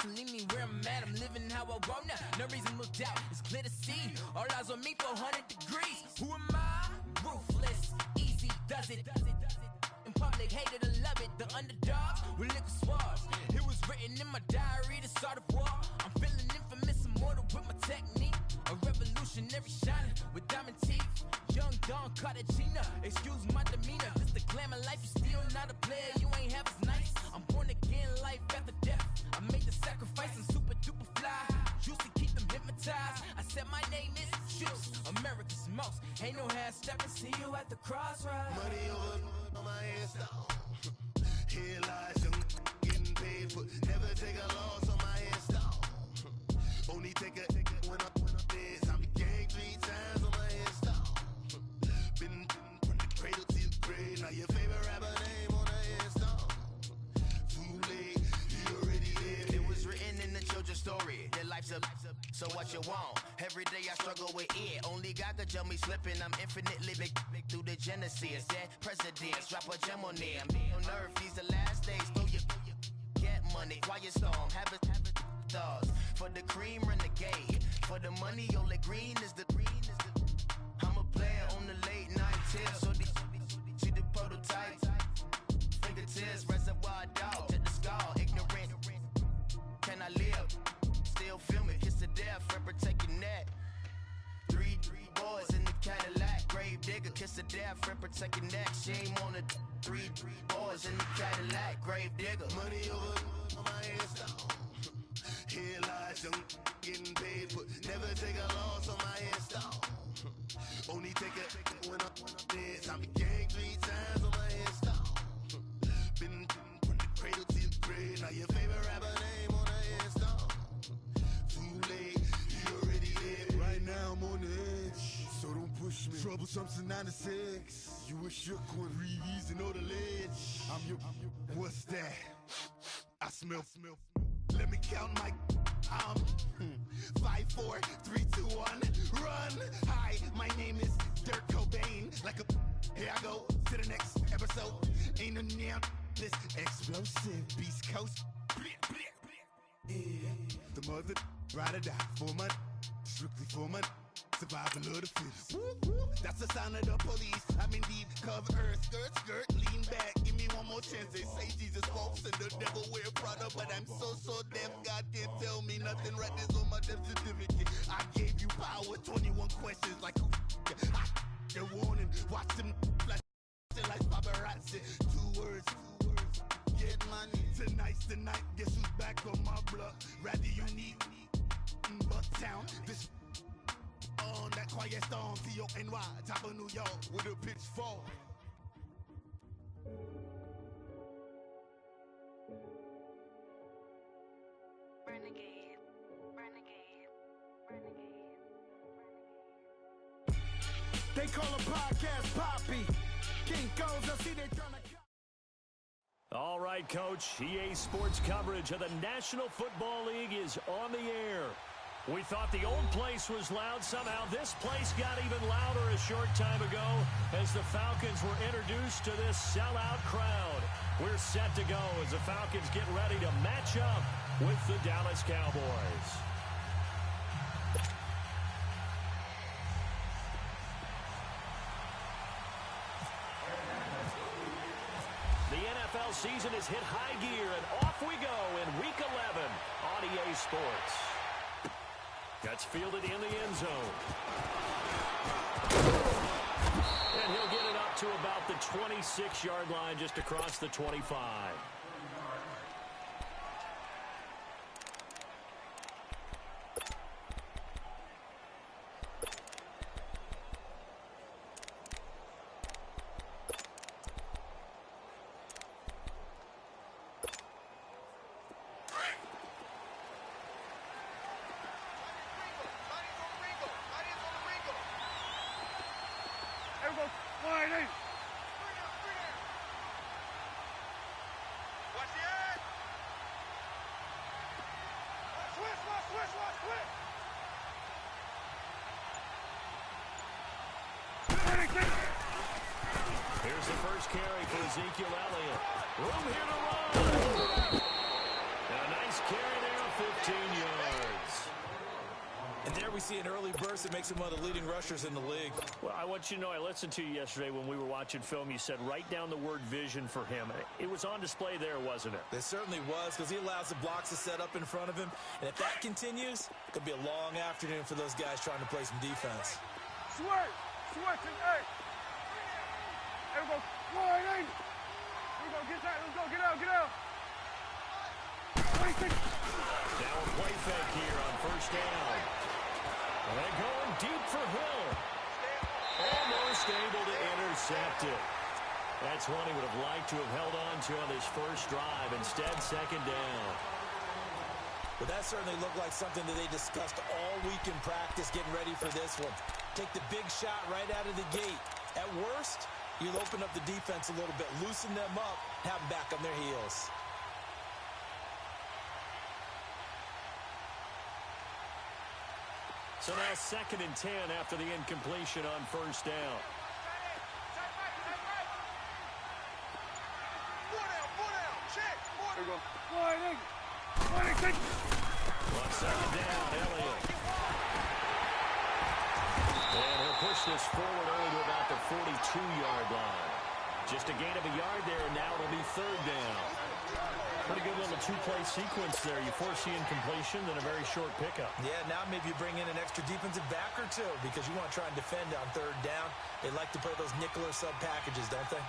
so leave me where I'm at. I'm living how I want now. No reason to look doubt. It's clear to see. All eyes on me, 400 degrees. Who am I? Ruthless. Easy does it. In public, hated or love it. The underdogs with liquor swabs. It was written in my diary, the start of war. I'm feeling infamous, immortal with my technique. A revolutionary shining with diamond teeth. Young Don Cartagena, excuse my demeanor. This the glamour life, you still not a player, you ain't half as nice. I'm born again, life after death. I made the sacrifice, I'm super duper fly. Used to keep them hypnotized. I said my name is Juice, America's most. Ain't no half stepping, see you at the crossroads. Money over on my hands down. Here lies young getting paid, but never take a loss on my hands down. Only take a when I'm dead. I be gang 3 times on my hands down. Been from the cradle to the grave. Now your favorite rapper name on the hands down. Too late, you already lived. It was written in the children's story. Their life's up, so what you want? Every day I struggle with it. Only God could tell me slipping. I'm infinitely big through the genesis. Dead presidents, drop a gem on them. On earth, these the last days. Throw your get money, quiet storm. Have it stars. For the cream, renegade. For the money, only green is the. I'm a player on the late night tips. So they see the prototype. Fingertips, reservoir dog. Check the skull, ignorant. Can I live? Still film it, kiss to death, for protecting that. Three boys in the Cadillac, grave digger, kiss to death, for protecting that. Shame on the three boys in the Cadillac, grave digger. Money over on my hands down. Here lies young, getting paid, but never take a loss on my hands down. Only take it when I'm dead. I be gang 3 times on my hands down. Been from the cradle to the grave. Now your favorite rapper name on the hands down. Too late, you already lived. Right now I'm on the edge, so don't push me. Troublesome since 96. You a shook one, breathe and know the ledge. I'm your, what's that? I smell. Let me count my 5, 4, 3, 2, 1, run. Hi, my name is Dirk Cobain. Like a, here I go to the next episode. Ain't no damn this explosive Beast Coast. Yeah. The mother ride or die for my strictly for my survival of the fittest. That's the sound of the police. I'm in deep cover earth, skirt, lean back. Give me one more chance. They say Jesus walks and the devil wear Prada, but I'm so deaf. God can't tell me nothing. Right there's on my death certificate. I gave you power. 21 questions like who? They're warning. Watch them like paparazzi. 2 words. Get money. Tonight's the night. Guess who's back on my block? Rather unique. Bucktown. This. On that quiet storm, T-O-N-Y, top of New York, with a pitchfork. Renegade. They call a podcast Poppy. King goes, I see they trying to. All right, Coach. EA Sports coverage of the National Football League is on the air. We thought the old place was loud. Somehow this place got even louder a short time ago as the Falcons were introduced to this sellout crowd. We're set to go as the Falcons get ready to match up with the Dallas Cowboys. The NFL season has hit high gear, and off we go in Week 11 on EA Sports. That's fielded in the end zone. And he'll get it up to about the 26-yard line, just across the 25. Here's the first carry for Ezekiel Elliott. Room here to run. And a nice carry there, a 15 yards. And there we see an early burst that makes him one of the leading rushers in the league. Well, I want you to know, I listened to you yesterday when we were watching film. You said write down the word vision for him. It was on display there, wasn't it? It certainly was, because he allows the blocks to set up in front of him. And if that continues, it could be a long afternoon for those guys trying to play some defense. Switch, hey. Here we go. Here we go, get that. Let's go, get out. 26. Now a play fake here on first down. And they're going deep for Hill. Almost able to intercept it. That's one he would have liked to have held on to on his first drive. Instead, second down. But that certainly looked like something that they discussed all week in practice, getting ready for this one. Take the big shot right out of the gate. At worst, you'll open up the defense a little bit, loosen them up, have them back on their heels. So now 2nd and 10 after the incompletion on first down. Here we go. 26. On second down, Elliott. And he'll push this forward early to about the 42-yard line. Just a gain of a yard there, and now it'll be third down. Pretty good little two-play sequence there. You force the incompletion, then a very short pickup. Yeah, now maybe you bring in an extra defensive back or two because you want to try and defend on third down. They like to play those nickel or sub packages, don't they?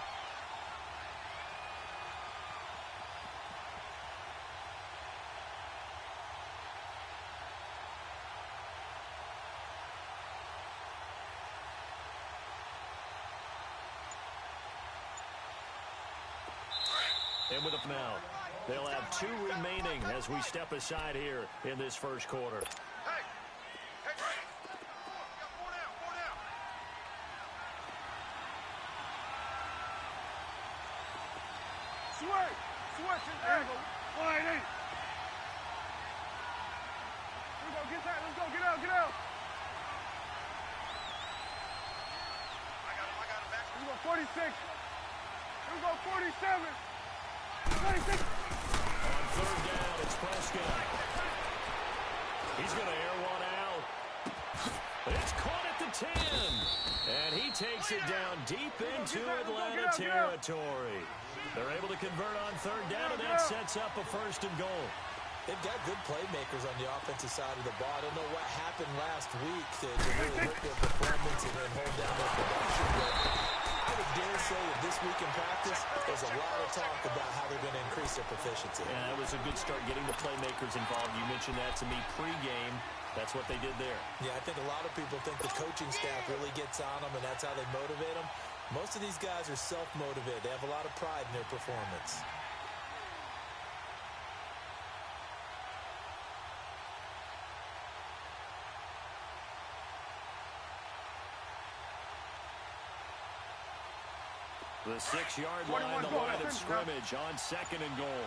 And with it now, they'll have 2 remaining as we step aside here in this first quarter. Switch, there we go. 180. Here we go, get that. Let's go, get out. Here we go, 46. Here we go, 47. 26. On third down, it's Prescott. He's going to air one out. It's caught at the 10. And he takes it down deep into Atlanta territory. They're able to convert on third down, and that sets up a 1st and goal. They've got good playmakers on the offensive side of the ball. I don't know what happened last week to really hurt their performance and then hold down their production. But I would dare say that this week in practice, there's a lot of talk about how they're going to increase their proficiency. Yeah, that was a good start getting the playmakers involved. You mentioned that to me pregame. That's what they did there. Yeah, I think a lot of people think the coaching staff really gets on them, and that's how they motivate them. Most of these guys are self-motivated. They have a lot of pride in their performance. The 6-yard line, the line of scrimmage on 2nd and goal.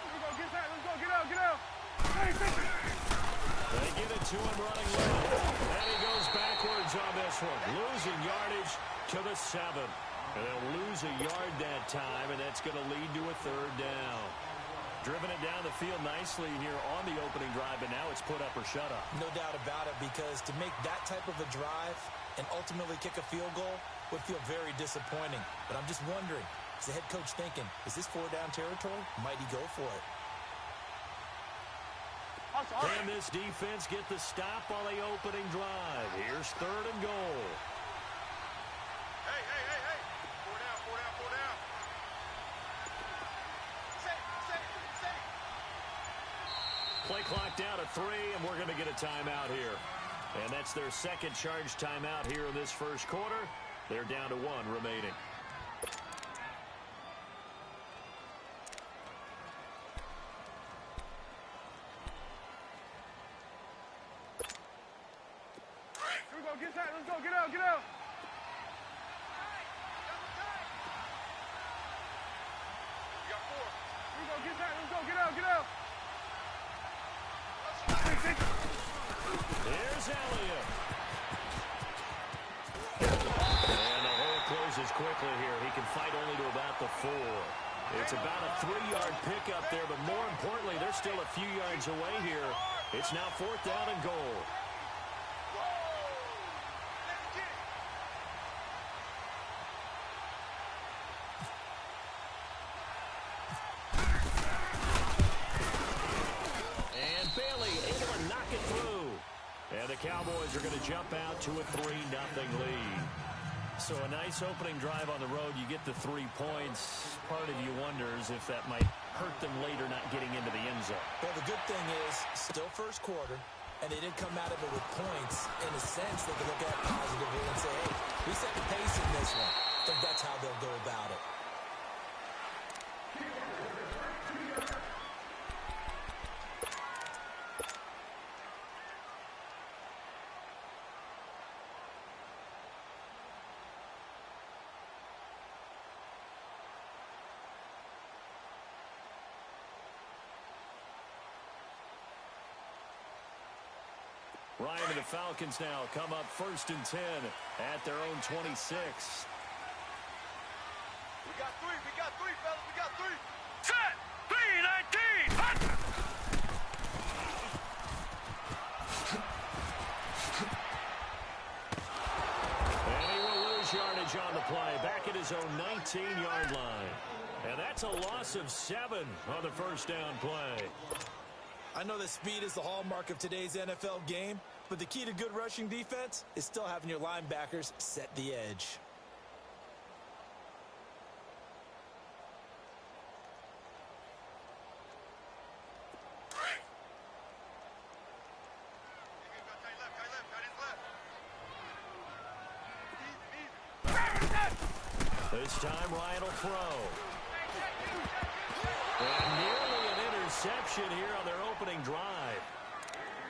Here we go, get that. Let's go, get out. 26. They give it to him running left. And he goes backwards on this one. Losing yardage to the 7. And they'll lose a yard that time, and that's going to lead to a third down. Driven it down the field nicely here on the opening drive, but now it's put up or shut up. No doubt about it, because to make that type of a drive and ultimately kick a field goal would feel very disappointing. But I'm just wondering, is the head coach thinking, is this 4-down territory? Might he go for it? Can this defense get the stop on the opening drive? Here's 3rd and goal. Hey. 4 down. Play clock down to 3, and we're going to get a timeout here. And that's their 2nd charge timeout here in this first quarter. They're down to 1 remaining. Here we go, get that. Let's go, get out. Here we go, get that. Let's go, get out. Here's Elliott. And the hole closes quickly here. He can fight only to about the 4. It's about a 3-yard pickup there, but still a few yards away here. It's now 4th down and goal. And Bailey able to knock it through. And the Cowboys are going to jump out to a 3-0 lead. So a nice opening drive on the road. You get the 3 points. Part of you wonders if that might hurt them later not getting into the end zone. Well, the good thing is, still first quarter, and they did come out of it with points. In a sense, they can look at it positively and say, hey, we set the pace in this one. I think that's how they'll go about it. Ryan and the Falcons now come up 1st and 10 at their own 26. We got three, fellas. We got three. Set! 3-19! Hut! And he will lose yardage on the play. Back at his own 19-yard line. And that's a loss of 7 on the first down play. I know that speed is the hallmark of today's NFL game, but the key to good rushing defense is still having your linebackers set the edge. This time Ryan will throw. And nearly an interception here on their opening drive.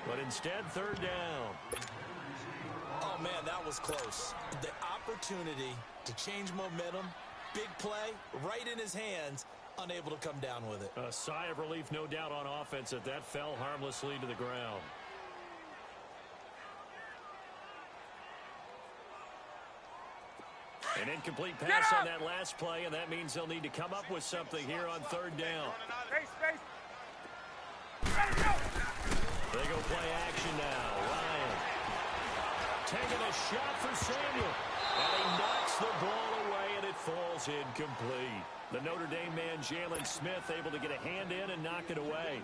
But instead, 3rd down. Oh, man, that was close. The opportunity to change momentum, big play, right in his hands, unable to come down with it. A sigh of relief, no doubt, on offense that fell harmlessly to the ground. An incomplete pass on that last play, and that means they'll need to come up with something here on 3rd down. Space. They go play action now. Ryan taking a shot for Samuel. And he knocks the ball away, and it falls incomplete. The Notre Dame man, Jalen Smith, able to get a hand in and knock it away.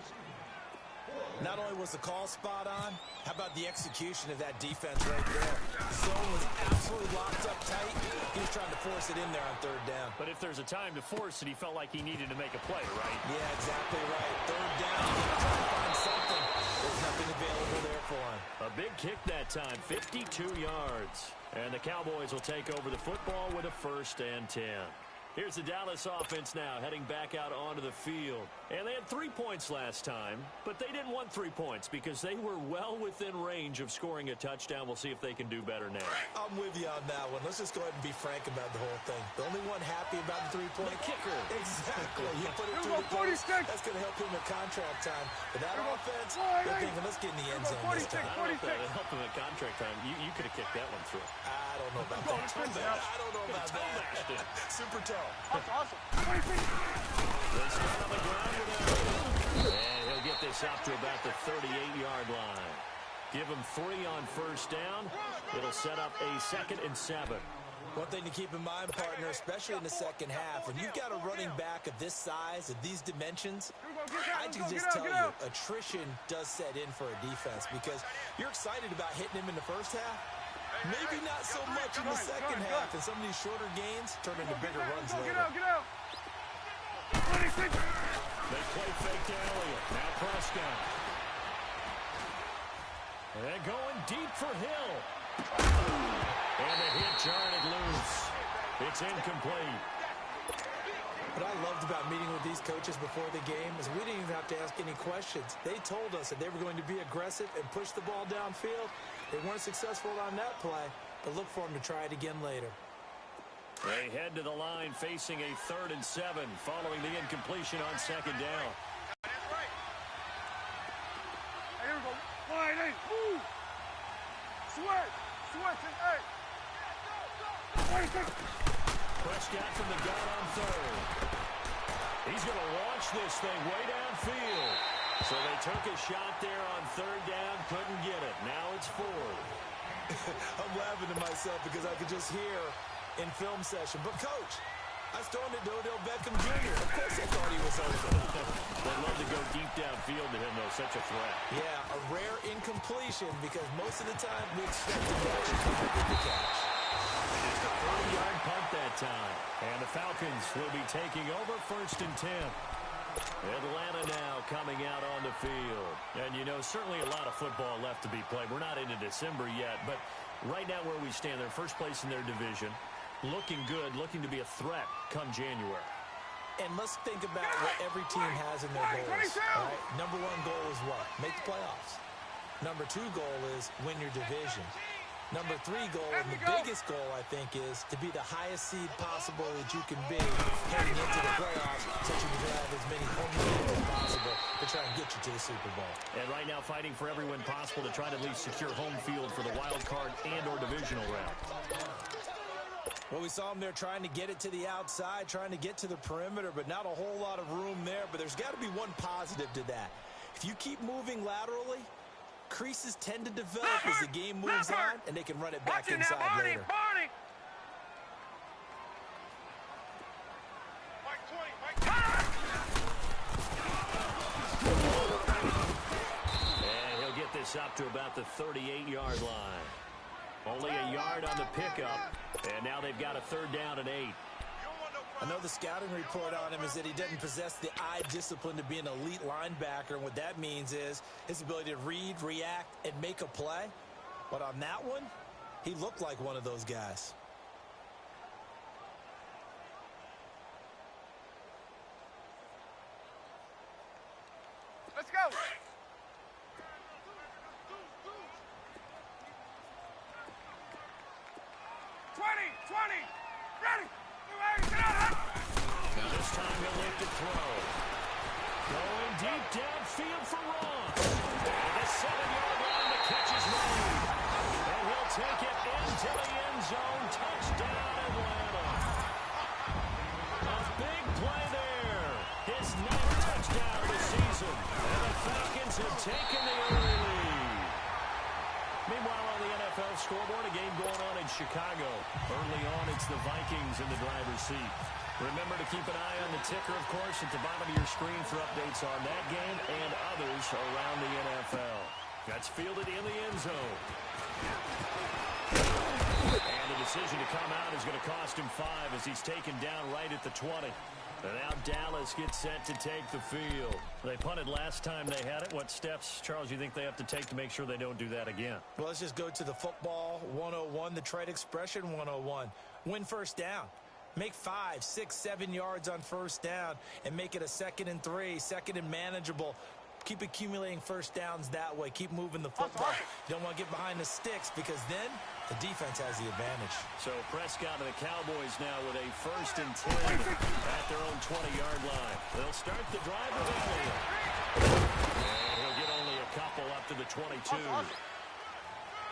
Not only was the call spot on, how about the execution of that defense right there? The zone was absolutely locked up tight. He was trying to force it in there on 3rd down. But if there's a time to force it, he felt like he needed to make a play, right? Yeah, exactly right. 3rd down, you got to try to find something. There's nothing available there for him. A big kick that time, 52 yards. And the Cowboys will take over the football with a 1st and 10. Here's the Dallas offense now heading back out onto the field. And they had 3 points last time, but they didn't want 3 points because they were well within range of scoring a touchdown. We'll see if they can do better now. I'm with you on that one. Let's just go ahead and be frank about the whole thing. The only one happy about the 3-point kicker. Exactly. You put it through the post. That's going to help him at contract time. But that offense, they're thinking, let's get in the end zone this time. I don't know if that helped him at contract time. You could have kicked that one through. I don't know about that. I don't know about that. Super toe. That's awesome. They start on the ground with it. And he'll get this up to about the 38-yard line. Give him 3 on 1st down. It'll set up a 2nd and 7. One thing to keep in mind, partner, especially in the second half, when you've got a running back of this size, of these dimensions, I can just tell you, attrition does set in for a defense because you're excited about hitting him in the first half. Maybe not so much in the second half, and some of these shorter gains turn into bigger runs later. Get out. They play fake to Elliott. Now Prescott. And going deep for Hill. And the hit jarred it loose. It's incomplete. What I loved about meeting with these coaches before the game is we didn't even have to ask any questions. They told us that they were going to be aggressive and push the ball downfield. They weren't successful on that play, but look for them to try it again later. They head to the line facing a 3rd and 7 following the incompletion on 2nd down. Hey, here we go. Wide eight. Woo. Switch. Hey. Prescott from the gun on 3rd. He's going to launch this thing way downfield. So they took a shot there on third down, couldn't get it. Now it's fourth. I'm laughing to myself because I could just hear in film session, but Coach, I was throwing it to Odell Beckham Jr. Of course I thought he was over. They'd love to go deep downfield to him, though. Such a threat. Yeah, a rare incompletion because most of the time we expect him to actually come up with the catch. It's a 30-yard punt that time. And the Falcons will be taking over 1st and 10. Atlanta now coming out on the field. And, you know, certainly a lot of football left to be played. We're not into December yet, but right now where we stand, they're first place in their division. Looking good, looking to be a threat come January. And let's think about what every team has in their goals. All right? Number one goal is what? Make the playoffs. Number two goal is win your division. Number three goal, and the biggest goal, I think, is to be the highest seed possible that you can be heading into the playoffs so that you can have as many home games as possible to try and get you to the Super Bowl. And right now fighting for every win possible to try to at least secure home field for the wild card and or divisional round. Well, we saw them there trying to get it to the outside, trying to get to the perimeter, but not a whole lot of room there. But there's got to be one positive to that. If you keep moving laterally, creases tend to develop as the game moves on, and they can run it back inside later. And he'll get this up to about the 38-yard line. Only a yard on the pickup, and now they've got a 3rd down and 8. I know the scouting report on him is that he doesn't possess the eye discipline to be an elite linebacker. And what that means is his ability to read, react, and make a play. But on that one, he looked like one of those guys. Let's go. Now this time he'll live to throw. Going deep downfield for Ross. And the 7-yard line, the catch is made. And he'll take it into the end zone. Touchdown, Atlanta. A big play there. His 9th touchdown of the season. And the Falcons have taken the early lead. Meanwhile, on the NFL scoreboard, a game going on in Chicago. Early on, it's the Vikings in the driver's seat. Remember to keep an eye on the ticker, of course, at the bottom of your screen for updates on that game and others around the NFL. That's fielded in the end zone. And the decision to come out is going to cost him 5 as he's taken down right at the 20. And now Dallas gets set to take the field. They punted last time they had it. What steps, Charles, you think they have to take to make sure they don't do that again? Well, let's just go to the football 101, the trade expression 101. Win first down. Make 5, 6, 7 yards on first down and make it a 2nd and 3, 2nd and manageable. Keep accumulating first downs that way. Keep moving the football. You don't want to get behind the sticks because then the defense has the advantage. So Prescott and the Cowboys now with a 1st and 10 at their own 20-yard line. They'll start the drive with Elliott. And he'll get only a couple up to the 22.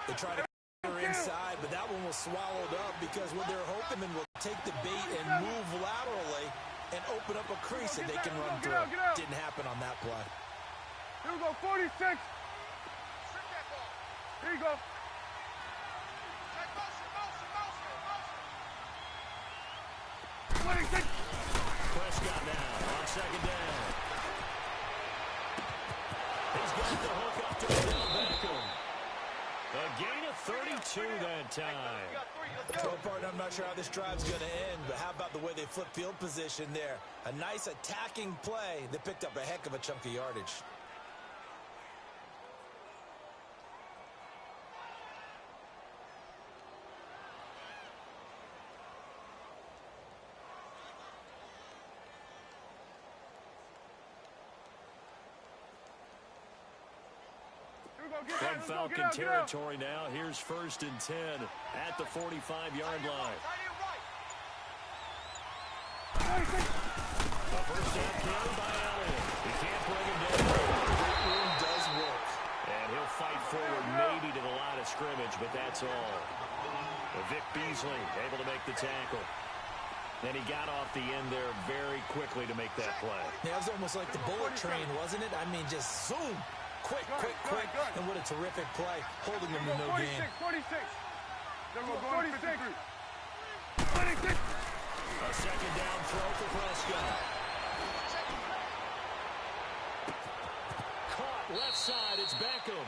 They try to inside, but that one was swallowed up because what they're hoping and will take the bait and move laterally and open up a crease that they can run through. Didn't happen on that play. Here we go, 46. Here you go. 26. Prescott now on 2nd down. He's got the hook up to Odell Beckham. A gain of 32 that time. Well, partner, I'm not sure how this drive's going to end, but how about the way they flip field position there? A nice attacking play that picked up a heck of a chunk of yardage. From Falcon territory now, here's 1st and 10 at the 45-yard line. The first down carry by Elliott. He can't bring him down. That room does work. And he'll fight forward maybe to the line of scrimmage, but that's all. Vic Beasley able to make the tackle. And he got off the end there very quickly to make that play. Yeah, it was almost like the bullet train, wasn't it? I mean, just zoom. Quick. And what a terrific play. Holding him to no gain. 46. 46. A second down throw for Prescott. Caught left side. It's Beckham.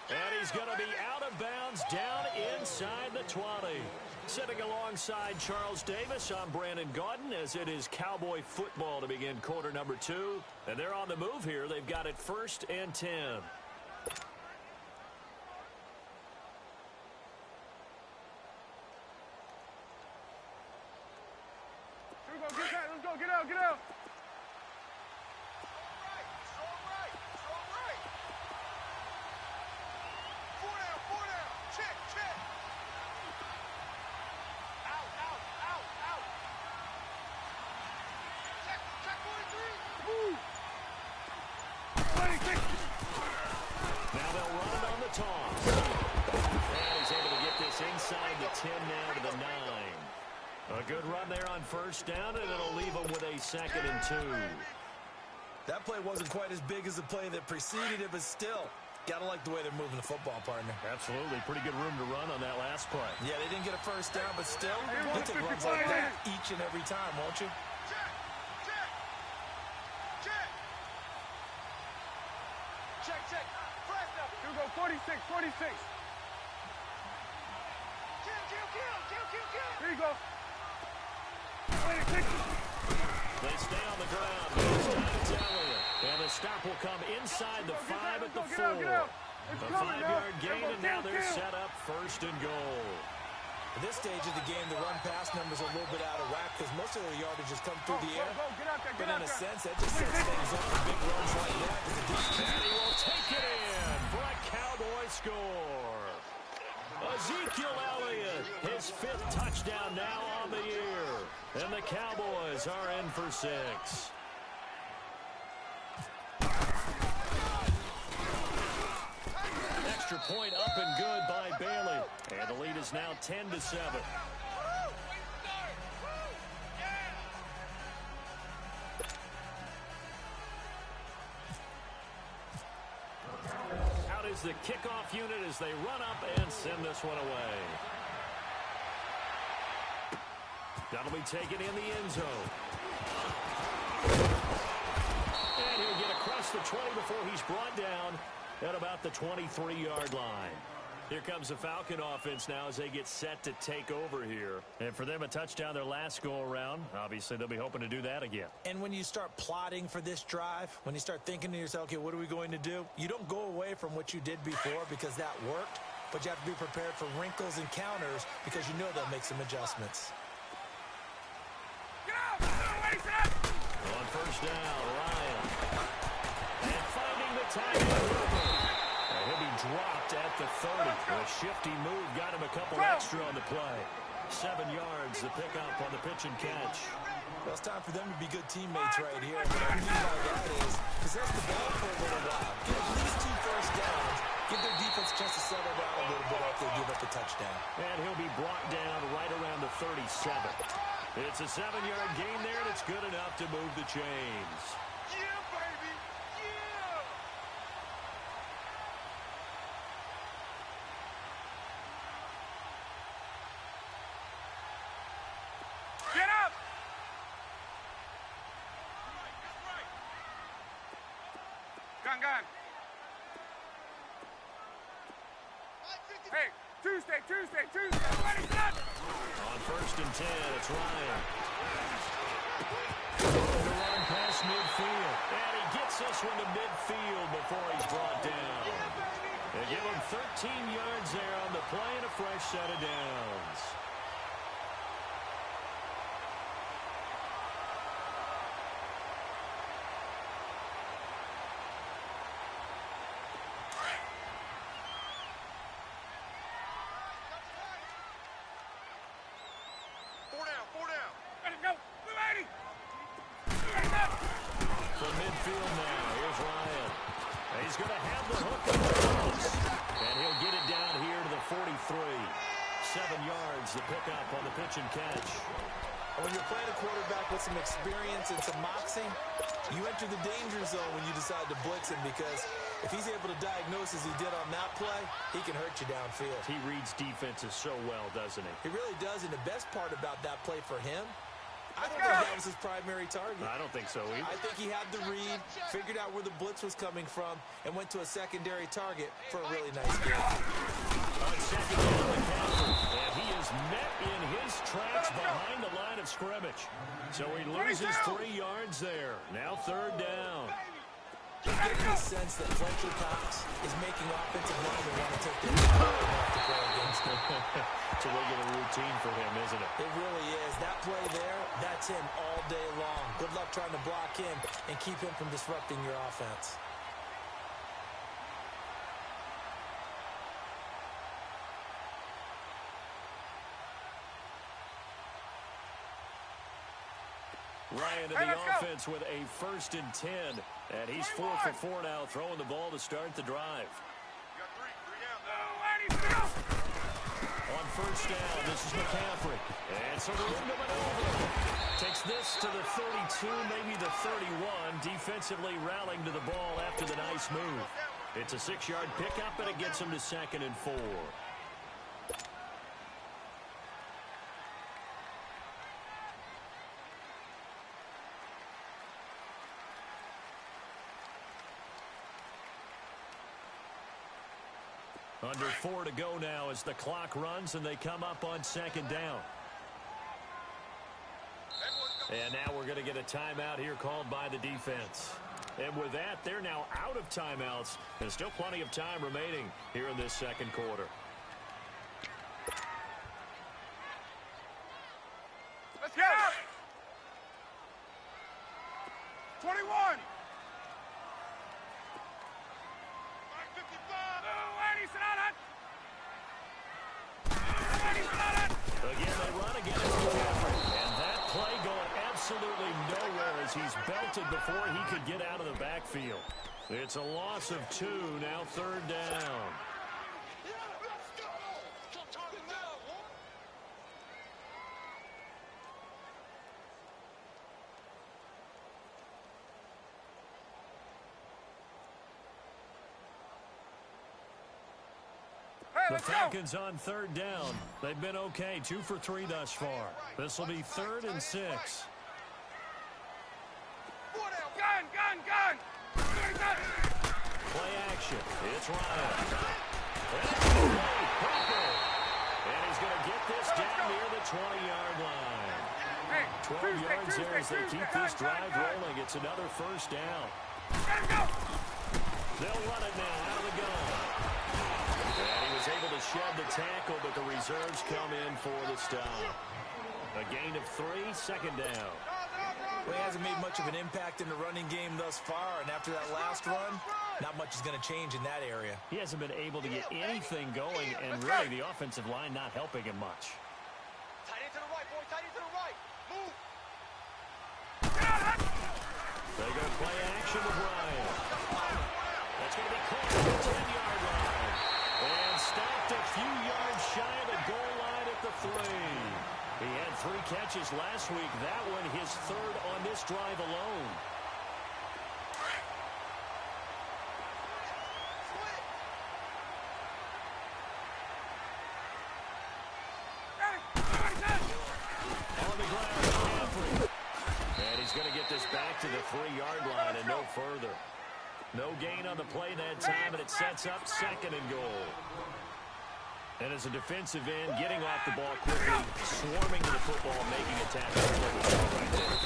And he's going to be out of bounds down inside the 20. Sitting alongside Charles Davis, I'm Brandon Gaudin as it is Cowboy football to begin quarter number 2. And they're on the move here. They've got it 1st and 10. Let's go, get out. Four down. Check. Out. Check 43. Move. 26. Now they'll run it on the toss. And he's able to get this inside the 10 now to the 9. A good run there on 1st down, and it'll leave them with a 2nd and 2. That play wasn't quite as big as the play that preceded it, but still, gotta like the way they're moving the football, partner. Absolutely. Pretty good room to run on that last play. Yeah, they didn't get a 1st down, but still, you'll take runs like that each and every time, won't you? Check. Here we go, 46. Kill. Here you go. 26. They stay on the ground. This time it's Elliott. And the stop will come inside the 5 at the 4. A 5-yard gain, and now they're set up 1st and goal. At this stage of the game, the run-pass numbers are a little bit out of whack because most of their yardage has come through the air. But in a sense, that just sets things up for big runs like that. And he will take it in for a Cowboy score. Ezekiel Elliott, his 5th touchdown now on the year. And the Cowboys are in for 6. Extra point up and good by Bailey. And the lead is now 10-7. Out is the kickoff unit as they run up and send this one away. That'll be taken in the end zone. And he'll get across the 20 before he's brought down at about the 23-yard line. Here comes the Falcon offense now as they get set to take over here. And for them, a touchdown their last go-around. Obviously, they'll be hoping to do that again. And when you start plotting for this drive, when you start thinking to yourself, okay, what are we going to do? You don't go away from what you did before because that worked, but you have to be prepared for wrinkles and counters because you know they'll make some adjustments. On 1st down, Ryan. And finding the time. He'll be dropped at the 30. A shifty move got him a couple extra on the play. 7 yards, the pickup on the pitch and catch. Well, it's time for them to be good teammates right here. What I mean by that is possess the ball for a little while. Get at least 2 first downs. Give their defense a chance to settle down a little bit after they give up a touchdown. And he'll be brought down right around the 37. It's a 7-yard gain there, and it's good enough to move the chains. Yeah, baby. Yeah. Get up. Gun. Hey, Tuesday. Everybody set. On 1st and 10, it's Ryan. The run past midfield. And he gets this one to midfield before he's brought down. They give him 13 yards there on the play and a fresh set of downs. Four down. Let it go. Ready. From midfield now, here's Ryan. He's going to have the hook and throws. And he'll get it down here to the 43. 7 yards, the pickup on the pitch and catch. And when you're playing a quarterback with some experience and some moxie, you enter the danger zone when you decide to blitz him, because if he's able to diagnose as he did on that play, he can hurt you downfield. He reads defenses so well, doesn't he? He really does, and the best part about that play for him, I don't think that was his primary target. I don't think so either. I think he had the read, figured out where the blitz was coming from, and went to a secondary target for a really nice game. On second down, McCaffrey, and he is met in his tracks behind the line of scrimmage. So he loses 3 yards there. Now third down. You get the sense that Fletcher Cox is making offensive linemen want to take their time off to play against him. It's a regular routine for him, isn't it? It really is. That play there, that's him all day long. Good luck trying to block him and keep him from disrupting your offense. Ryan in the offense with a 1st and 10. And he's 4 for 4 now, throwing the ball to start the drive. On first down, this is McCaffrey. And some room to maneuver. Takes this to the 32, maybe the 31. Defensively rallying to the ball after the nice move. It's a 6-yard pickup, and it gets him to 2nd and 4. Under 4 to go now as the clock runs and they come up on 2nd down. And now we're going to get a timeout here called by the defense. And with that, they're now out of timeouts. And still plenty of time remaining here in this 2nd quarter. Let's go! 21! Again, they run against McCaffrey. And that play going absolutely nowhere as he's belted before he could get out of the backfield. It's a loss of 2, now 3rd down. The Falcons on 3rd down. They've been okay, 2 for 3 thus far. This will be 3rd and 6. Gun! Play action. It's Ryan. And he's going to get this down near the 20-yard line. 12 yards there as they keep this drive rolling. It's another 1st down. They'll run it now out of the gun. And he was able to shed the tackle, but the reserves come in for the stop. A gain of 3, 2nd down. Well, he hasn't made much of an impact in the running game thus far, and after that last run, not much is going to change in that area. He hasn't been able to get anything going, and really the offensive line not helping him much. Tight end to the right, boy. Tight end to the right. Move. They go play action with Ryan. That's going to be caught at the 10-yard line. And stopped a few yards shy of the goal line at the 3. He had 3 catches last week. That one his 3rd on this drive alone. On the ground, McCaffrey. And he's going to get this back to the 3-yard line and no further. No gain on the play that time, and it sets up 2nd and goal. And as a defensive end, getting off the ball quickly, swarming to the football, making a tackle.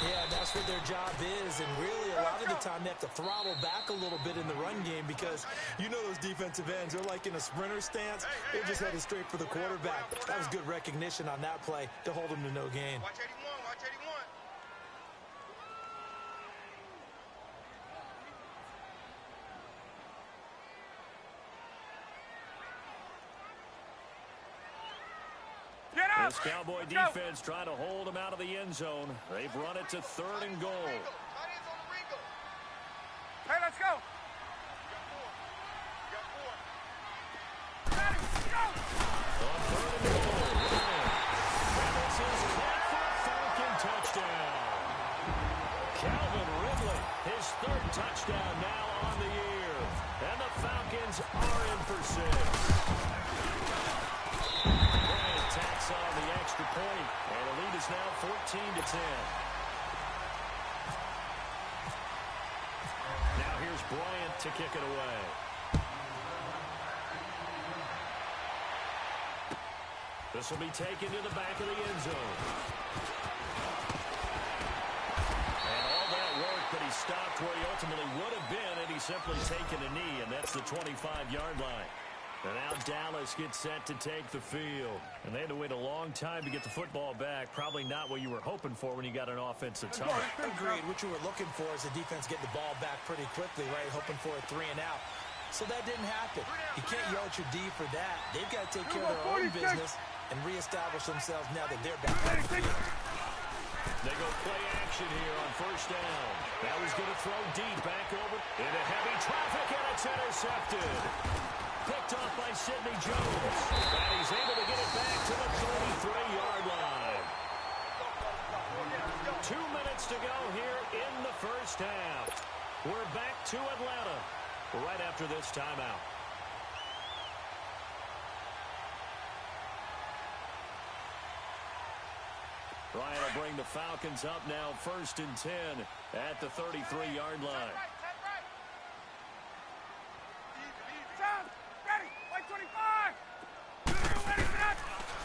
Yeah, that's what their job is, and really a lot of the time they have to throttle back a little bit in the run game because you know those defensive ends, they're like in a sprinter stance. They're just headed straight for the quarterback. That was good recognition on that play to hold him to no gain. Watch 81, watch 81. This Cowboy defense trying to hold him out of the end zone. They've run it to 3rd and goal. Hey, let's go. On 3rd and goal. And this is caught for a Falcon Falcons are in for 6. Bryant tacks on the extra point, and the lead is now 14-10. Now here's Bryant to kick it away. This will be taken to the back of the end zone. And all that work, but he stopped where he ultimately would have been had he simply taken a knee, and that's the 25-yard line. And now Dallas gets set to take the field. And they had to wait a long time to get the football back. Probably not what you were hoping for when you got an offense that's hard. Agreed. What you were looking for is the defense getting the ball back pretty quickly, right? Hoping for a 3-and-out. So that didn't happen. You can't yell at your D for that. They've got to take care of their own business and reestablish themselves now that they're back on the field. They go play action here on first down. Now he's going to throw deep back over into heavy traffic, and it's intercepted. Picked off by Sidney Jones. And he's able to get it back to the 33-yard line. 2 minutes to go here in the first half. We're back to Atlanta right after this timeout. Ryan will bring the Falcons up now, 1st and 10 at the 33-yard line.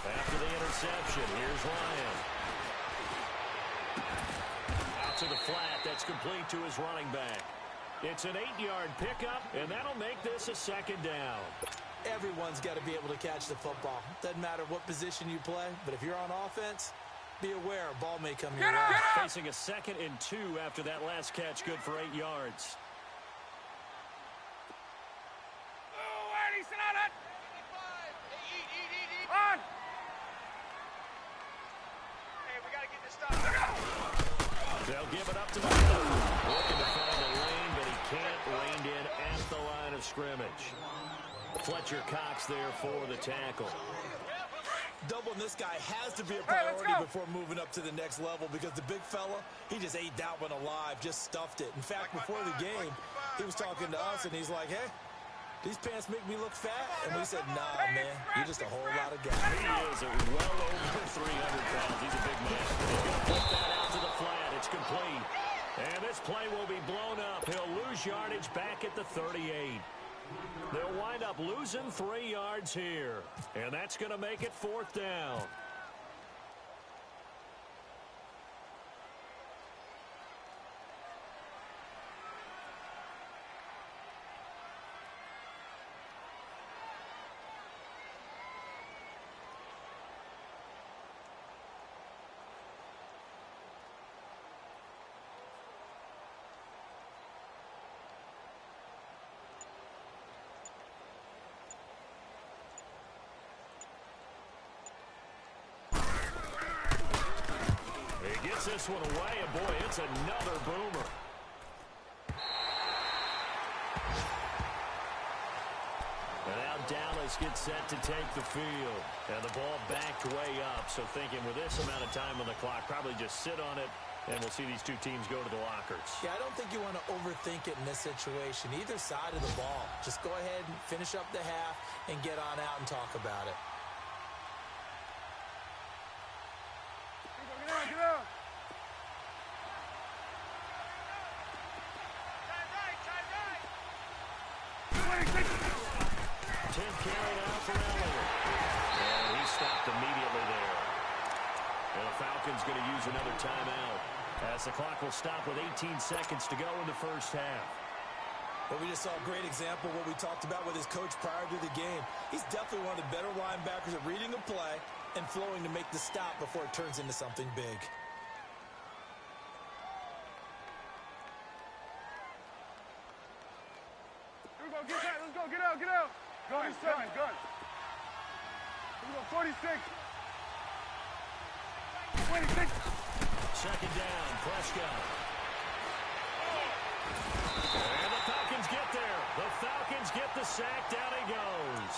After the interception, here's Ryan. Out to the flat, that's complete to his running back. It's an 8-yard pickup, and that'll make this a 2nd down. Everyone's got to be able to catch the football. Doesn't matter what position you play, but if you're on offense, be aware a ball may come your way. Facing a 2nd and 2 after that last catch, good for 8 yards. They'll give it up to Miller. Looking to find a lane, but he can't. Reined in at the line of scrimmage. Fletcher Cox there for the tackle. Doubling this guy has to be a priority before moving up to the next level, because the big fella, he just ate that one alive, just stuffed it. In fact, before the game, he was talking to us, and he's like, hey, these pants make me look fat. And we said, nah, man, you're just a whole lot of gas. He is well over 300 pounds. He's a big man. He's going to put that out to the flat. It's complete. And this play will be blown up. He'll lose yardage back at the 38. They'll wind up losing 3 yards here. And that's going to make it 4th down. This one away, and boy, it's another boomer. And now Dallas gets set to take the field. And the ball backed way up, so thinking with this amount of time on the clock, probably just sit on it, and we'll see these two teams go to the lockers. Yeah, I don't think you want to overthink it in this situation. Either side of the ball. Just go ahead and finish up the half and get on out and talk about it. Get out. Tim carried out for Elliott. And he stopped immediately there. And the Falcons going to use another timeout as the clock will stop with 18 seconds to go in the first half. Well, we just saw a great example of what we talked about with his coach prior to the game. He's definitely one of the better linebackers at reading a play and flowing to make the stop before it turns into something big. Here we go, get that, let's go, get out. Gun. Here we go, 46. 26. 2nd down, Prescott. And the Falcons get there. The Falcons get the sack. Down he goes.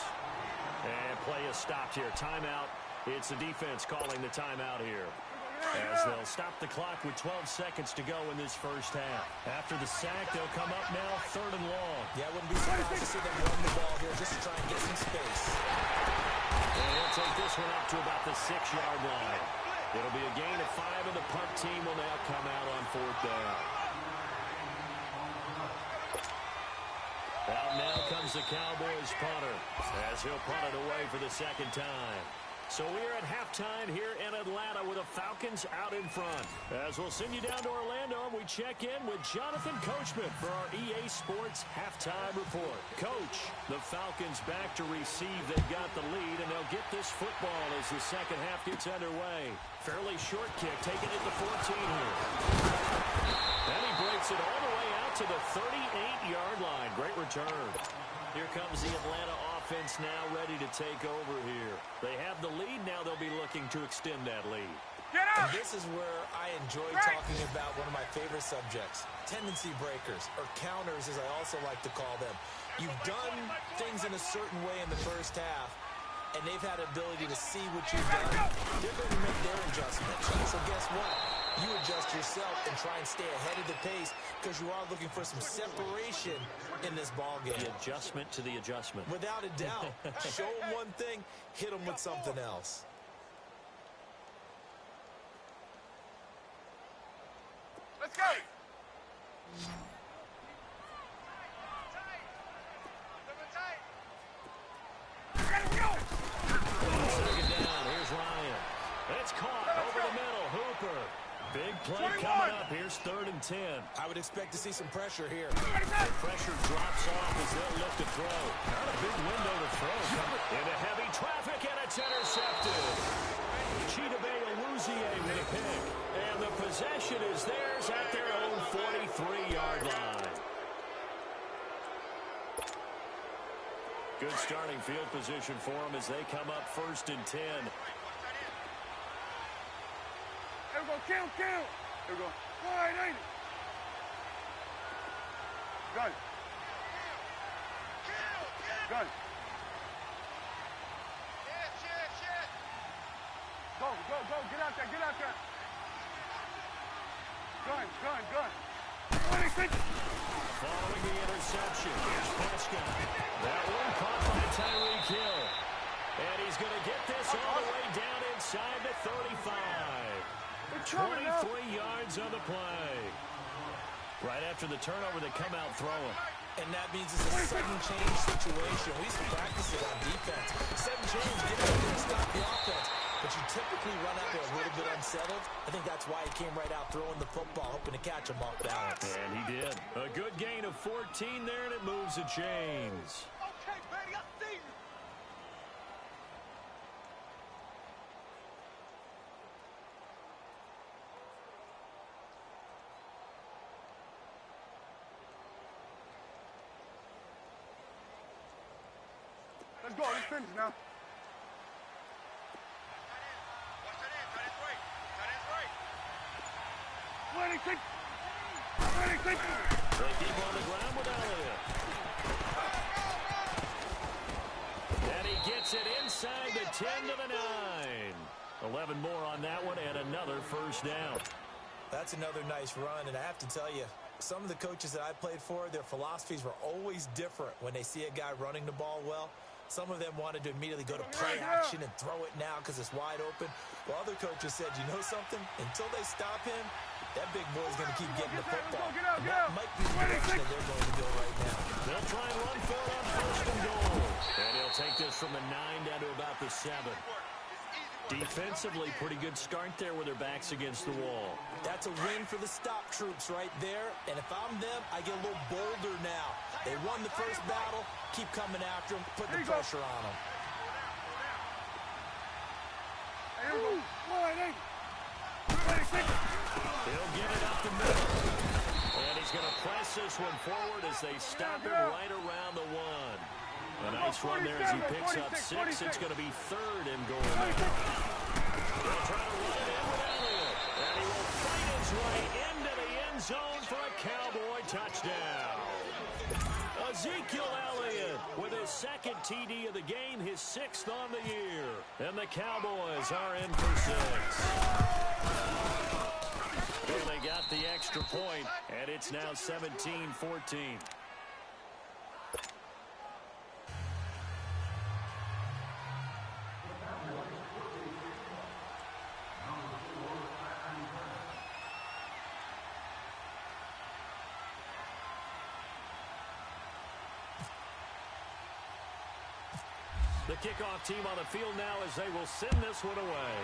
And play is stopped here. Timeout. It's the defense calling the timeout here, as they'll stop the clock with 12 seconds to go in this first half. After the sack, they'll come up now 3rd and long. Yeah, I wouldn't be surprised to see them run the ball here just to try and get some space. And he'll take this one up to about the 6-yard line. It'll be a gain of 5, and the punt team will now come out on 4th down. Out now comes the Cowboys punter as he'll punt it away for the 2nd time. So we're at halftime here in Atlanta with the Falcons out in front. As we'll send you down to Orlando, we check in with Jonathan Coachman for our EA Sports halftime report. Coach, the Falcons back to receive. They've got the lead, and they'll get this football as the second half gets underway. Fairly short kick, taking it to 14 here. And he breaks it all the way out to the 38-yard line. Great return. Here comes the Atlanta offense now ready to take over here. They have the lead. Now they'll be looking to extend that lead. Get up! And this is where I enjoy talking about one of my favorite subjects, tendency breakers, or counters as I also like to call them. You've done things in a certain way in the first half, and they've had the ability to see what you've done. They're going to make their adjustments. So guess what? You adjust yourself and try and stay ahead of the pace because you are looking for some separation in this ball game. The adjustment to the adjustment. Without a doubt. Show them one thing, hit them with something else. Let's go! Second down. Here's Ryan. It's caught over the middle. Hooper. Big play coming up. Here's 3rd and 10. I would expect to see some pressure here. The pressure drops off as they'll look to throw. Not a big window to throw. Into heavy traffic, and it's intercepted. Chidobe Awuzie with a pick. And the possession is theirs at their own 43-yard line. Good starting field position for them as they come up 1st and 10. Here we go, kill! Here we go. Wide, ain't it? Gun. Gun. Go, get out there, Gun. 26. Following the interception, here's Prescott. That one caught by Tyreek Hill. And he's going to get this all the way down inside the 35. 23 yards on the play. Right after the turnover, they come out throwing. And that means it's a sudden change situation. We used to practice it on defense. Sudden change, get out there and stop the offense. But you typically run out there a little bit unsettled. I think that's why he came right out throwing the football, hoping to catch him off balance. And he did. A good gain of 14 there, and it moves the chains. Okay, baby, I see you. Let's go, let's finish now. They keep on the ground with Elliott. And he gets it inside the 10 to the 9. 11 more on that one and another 1st down. That's another nice run, and I have to tell you, some of the coaches that I played for, their philosophies were always different when they see a guy running the ball well. Some of them wanted to immediately go to play action and throw it now because it's wide open. While other coaches said, you know something? Until they stop him, that big boy's going to keep getting the football. And that might be the direction that they're going to go right now. They'll try and run for it on 1st and goal. And he'll take this from the 9 down to about the 7. Defensively, pretty good start there with their backs against the wall. That's a win for the stop troops right there. And if I'm them, I get a little bolder now. They won the first battle. Keep coming after them. Put the pressure on them. He'll get it up the middle. And he's going to press this one forward as they stop him right around the 1. A nice run there as he picks up 6. It's going to be 3rd and goal now. They'll try to run it in with Elliott. And he will fight his way into the end zone for a Cowboy touchdown. Ezekiel Elliott with his 2nd TD of the game, his 6th on the year. And the Cowboys are in for 6. And they got the extra point, and it's now 17-14. The kickoff team on the field now as they will send this one away.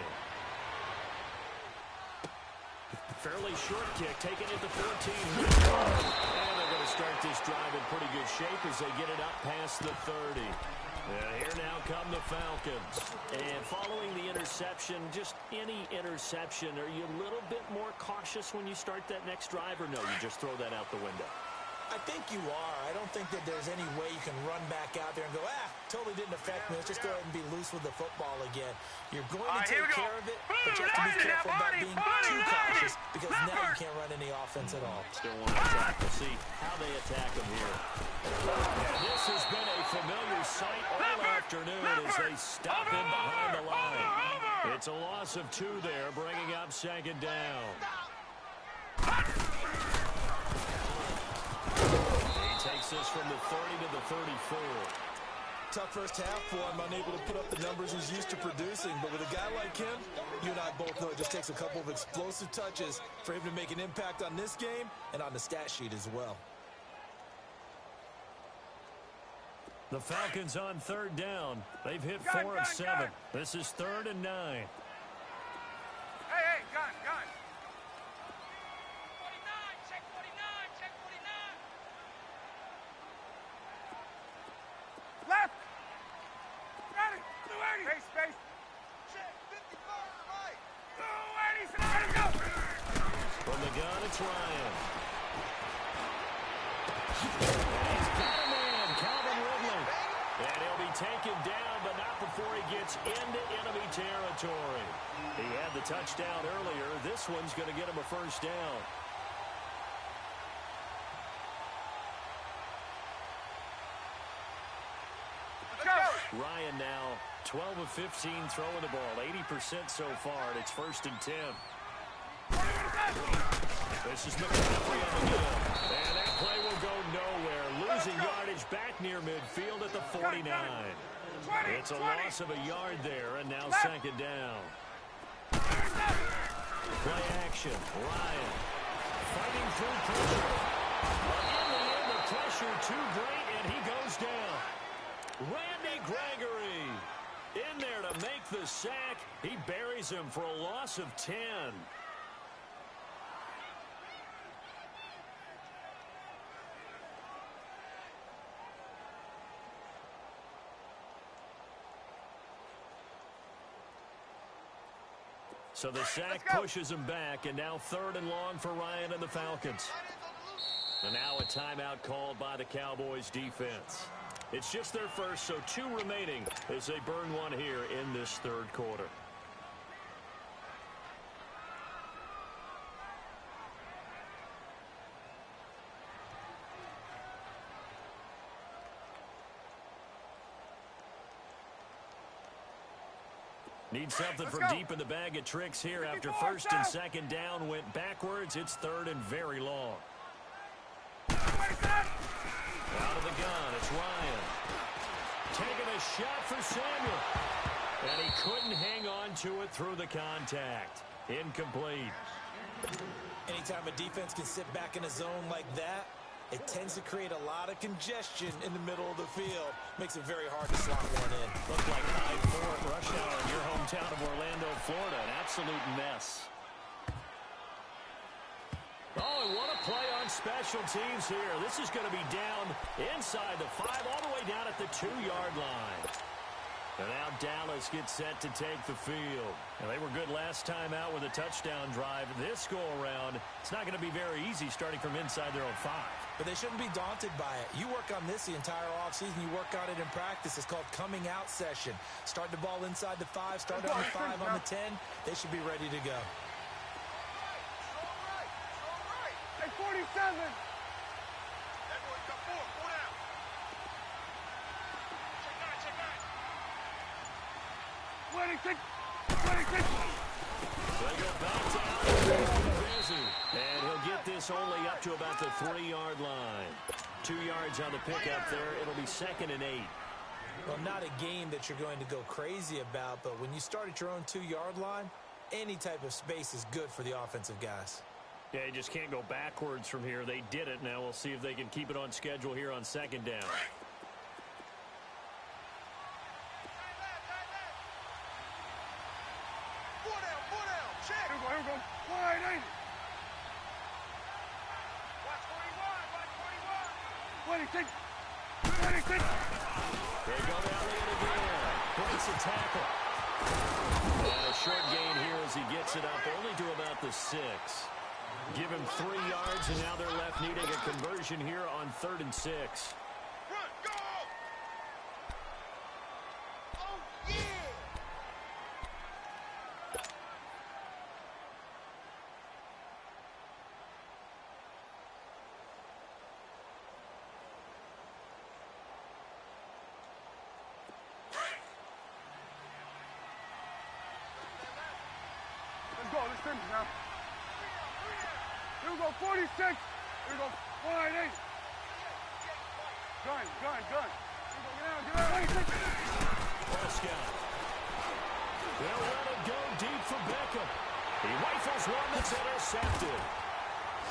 Fairly short kick, taking it to 14. And they're going to start this drive in pretty good shape as they get it up past the 30. And here now come the Falcons. And following the interception, just any interception, are you a little bit more cautious when you start that next drive, or no, you just throw that out the window? I think you are. I don't think that there's any way you can run back out there and go, totally didn't affect me. Let's just go ahead and be loose with the football again. You're going to take care of it, but you have to be careful about being too cautious because now you can't run any offense at all. Still want to attack. We'll see how they attack them here. And this has been a familiar sight all afternoon as they stop in behind the line. It's a loss of 2 there, bringing up second down. Takes this from the 30 to the 34. Tough first half for him, unable to put up the numbers he's used to producing. But with a guy like him, you and I both know it just takes a couple of explosive touches for him to make an impact on this game and on the stat sheet as well. The Falcons on third down. They've hit 4 of 7. This is 3rd and 9. Hey, gun. Left! Ready! 280! Space! Check! 55 right! 280! Let him go! From the gun, it's Ryan. And he's got a man, Calvin Ridley. And he'll be taken down, but not before he gets into enemy territory. He had the touchdown earlier. This one's going to get him a first down. Ryan now 12 of 15 throwing the ball, 80% so far, and it's 1st and 10. This is McCaffrey on the go, and that play will go nowhere. Losing yardage back near midfield at the 49. It's a loss of a yard there, and now second down. Play action, Ryan fighting through pressure. But in the end, the pressure too great, and he goes down. Randy Gregory in there to make the sack. He buries him for a loss of 10. So the sack pushes him back, and now 3rd and long for Ryan and the Falcons. And now a timeout called by the Cowboys defense. It's just their first, so 2 remaining as they burn one here in this 3rd quarter. Need something from deep in the bag of tricks here after 1st and 2nd down went backwards. It's 3rd and very long. Out of the gun, it's Ryan. Taking a shot for Samuel. And he couldn't hang on to it through the contact. Incomplete. Anytime a defense can sit back in a zone like that, it tends to create a lot of congestion in the middle of the field. Makes it very hard to slot one in. Looked like high 4 at rush hour in your hometown of Orlando, Florida. An absolute mess. Oh, and what a play on special teams here. This is going to be down inside the 5, all the way down at the 2-yard line. And now Dallas gets set to take the field. And they were good last time out with a touchdown drive. This go-around, it's not going to be very easy starting from inside their own 5. But they shouldn't be daunted by it. You work on this the entire offseason. You work on it in practice. It's called coming out session. Start the ball inside the 5, start on the 5, on the 10. They should be ready to go. Hey, 47! Everyone come forward, go down. Check 26! They go back down. Busy. And he'll get this only up to about the 3-yard line. 2 yards on the pickup there. It'll be 2nd and 8. Well, not a game that you're going to go crazy about, but when you start at your own 2-yard line, any type of space is good for the offensive guys. Yeah, you just can't go backwards from here. They did it. Now we'll see if they can keep it on schedule here on 2nd down. They go down the end again. Breaks a tackle. And a short gain here as he gets it up only to about the 6. Give him 3 yards, and now they're left needing a conversion here on 3rd and 6. Run, go! Oh, yeah! Let's go. Let's finish now. Here we go. 46. Here we go. Wide 8. Gun. Here we go. Get out. Prescott. They'll let it go deep for Beckham. He rifles one that's intercepted.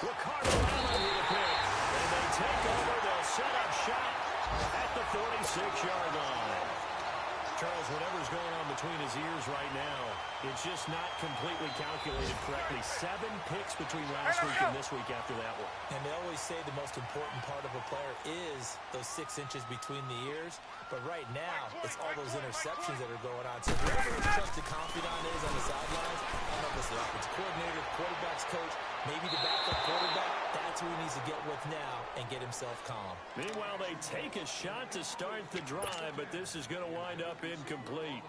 Ricardo Allen with a pick. And they take over. They'll set up shop at the 46-yard line. Charles, whatever's going on between his ears right now, it's just not completely calculated correctly. 7 picks between last week and this week after that one. And they always say the most important part of a player is those 6 inches between the ears. But right now, it's all those interceptions that are going on. So whoever his trusted confidant is on the sidelines, I don't know if it's the offensive coordinator, quarterback's coach, maybe the backup quarterback, that's who he needs to get with now and get himself calm. Meanwhile, they take a shot to start the drive, but this is going to wind up incomplete.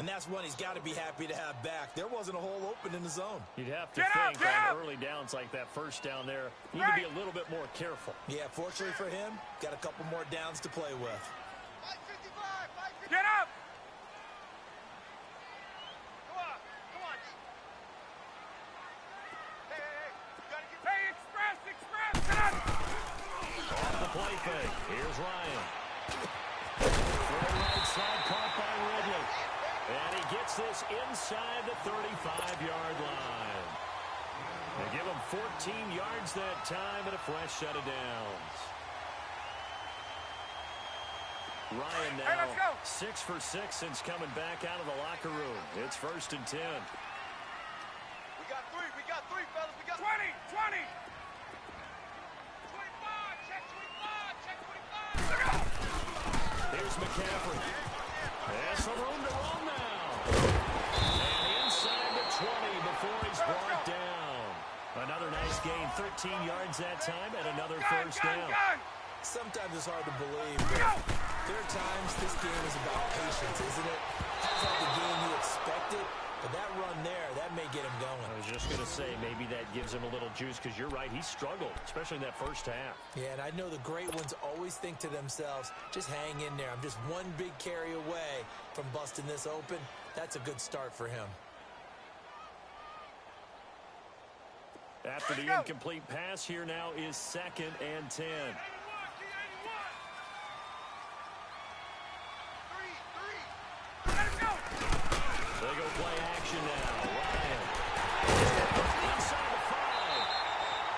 And that's one he's got to be happy to have back. There wasn't a hole open in the zone. You'd have to think on early downs like that first down there, you need to be a little bit more careful. Yeah, fortunately for him, got a couple more downs to play with. 555, 555. Get up. Come on. Hey, you gotta get... Hey, express. Get up. Off the play fake. Here's Ryan. Throw right side, caught by Ridley. And he gets this inside the 35-yard line. They give him 14 yards that time and a fresh set of downs. Ryan now 6 for 6 since coming back out of the locker room. It's 1st and 10. We got three, fellas. We got 20. 25. Check 25. Here's McCaffrey. There's some room to run now. And inside the 20 before he's brought down. Another nice gain, 13 yards that time, and another first down. Sometimes it's hard to believe, but there are times this game is about patience, isn't it? That's not the game you expected, but that run there, that may get him going. I was just going to say, maybe that gives him a little juice, because you're right, he struggled, especially in that first half. Yeah, and I know the great ones always think to themselves, just hang in there. I'm just one big carry away from busting this open. That's a good start for him. After the incomplete pass, here now is 2nd and 10. They go play action now. Ryan. Inside the 5.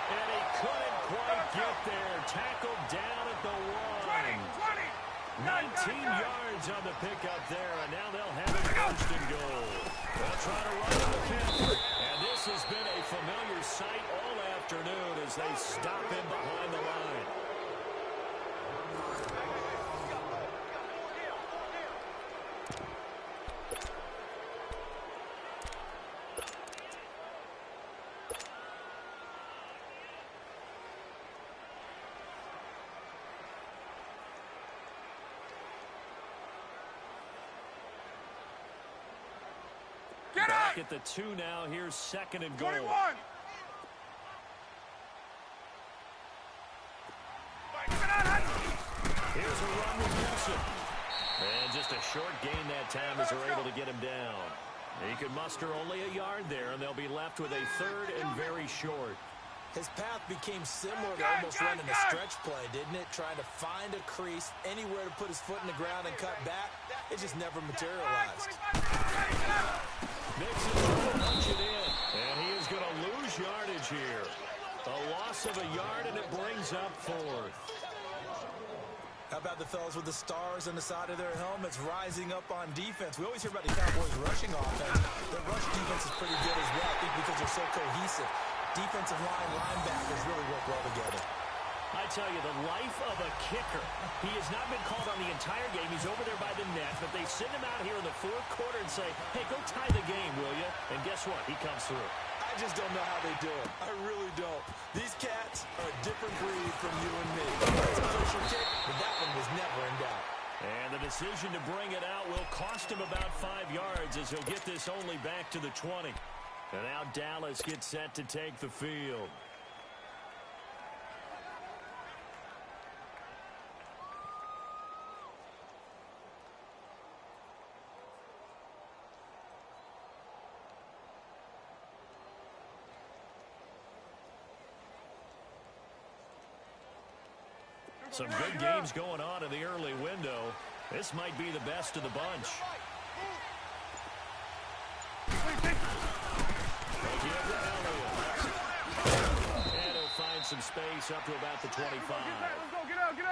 And he couldn't quite get there. Tackled down at the 1. 19 yards on the pickup there, and now they'll have it 1st and goal. They'll try to run to McCaffrey. And this has been a familiar sight all afternoon as they stop him behind the line. Back at the 2 now. Here's 2nd and goal. 21. Here's a run with Wilson. And just a short gain that time as they're able to get him down. He could muster only a yard there, and they'll be left with a 3rd and very short. His path became similar to almost running a stretch play, didn't it? Trying to find a crease, anywhere to put his foot in the ground and cut back. It just never materialized. Mixon trying to punch it in, and he is going to lose yardage here. A loss of a yard, and it brings up 4th. How about the fellas with the stars on the side of their helmets rising up on defense? We always hear about the Cowboys' rushing offense. Their rush defense is pretty good as well, I think, because they're so cohesive. Defensive line, linebackers really work well together. I I tell you, the life of a kicker. He has not been called on the entire game. He's over there by the net, but they send him out here in the fourth quarter and say, hey, go tie the game, will you? And guess what? He comes through. I just don't know how they do it. I really don't. These cats are a different breed from you and me. It's a crucial kick, but that one was never in doubt. And the decision to bring it out will cost him about 5 yards as he'll get this only back to the 20. And now Dallas gets set to take the field. Some good games going on in the early window. This might be the best of the bunch. And he'll find some space up to about the 25.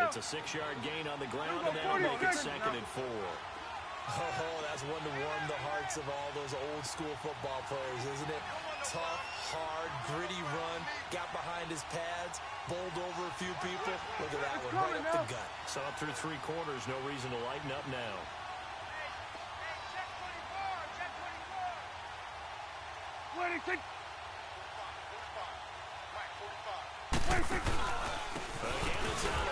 It's a 6-yard gain on the ground, and that'll make it 2nd and 4. Oh, that's one to warm the hearts of all those old-school football players, isn't it? Tough, hard, gritty run, got behind his pads, bowled over a few people. Look at that one, right up the gut. So up through 3 quarters, no reason to lighten up now. Again, it's out.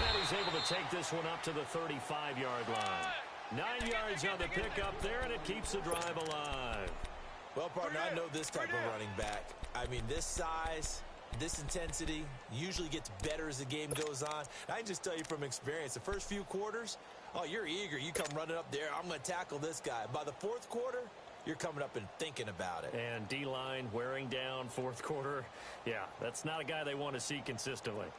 And he's able to take this one up to the 35-yard line. 9 yards on the pickup there, and it keeps the drive alive. Well, partner, I know this type of running back. I mean, this size, this intensity usually gets better as the game goes on. I can just tell you from experience, the first few quarters, oh, you're eager. You come running up there, I'm going to tackle this guy. By the fourth quarter, you're coming up and thinking about it. And D-line wearing down fourth quarter. Yeah, that's not a guy they want to see consistently.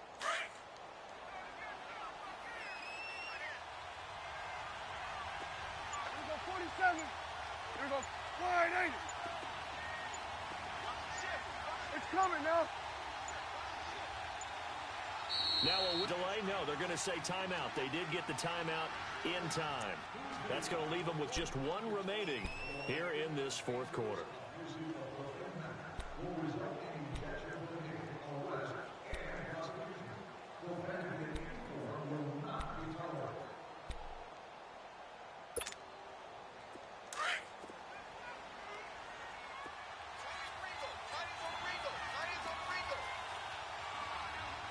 Here goes 180. It's coming now. Now a delay? No, they're going to say timeout. They did get the timeout in time. That's going to leave them with just 1 remaining here in this fourth quarter.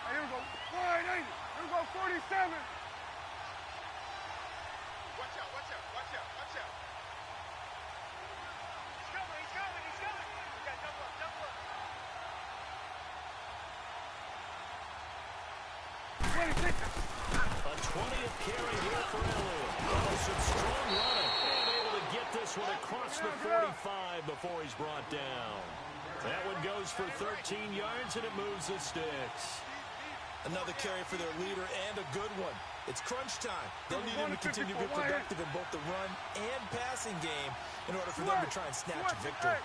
Here we go. 180. Here we go. 47. Watch out. Watch out. Watch out. Watch out. He's coming. He's coming. He's coming. We got double up. Double up. 26. A 20th carry here for Elliott. Oh, some strong running. And able to get this one across the 45 before he's brought down. That one goes for 13 yards, and it moves the sticks. Another carry for their leader and a good one. It's crunch time. They'll need him to continue to be productive in both the run and passing game in order for them to try and snatch a victory. Come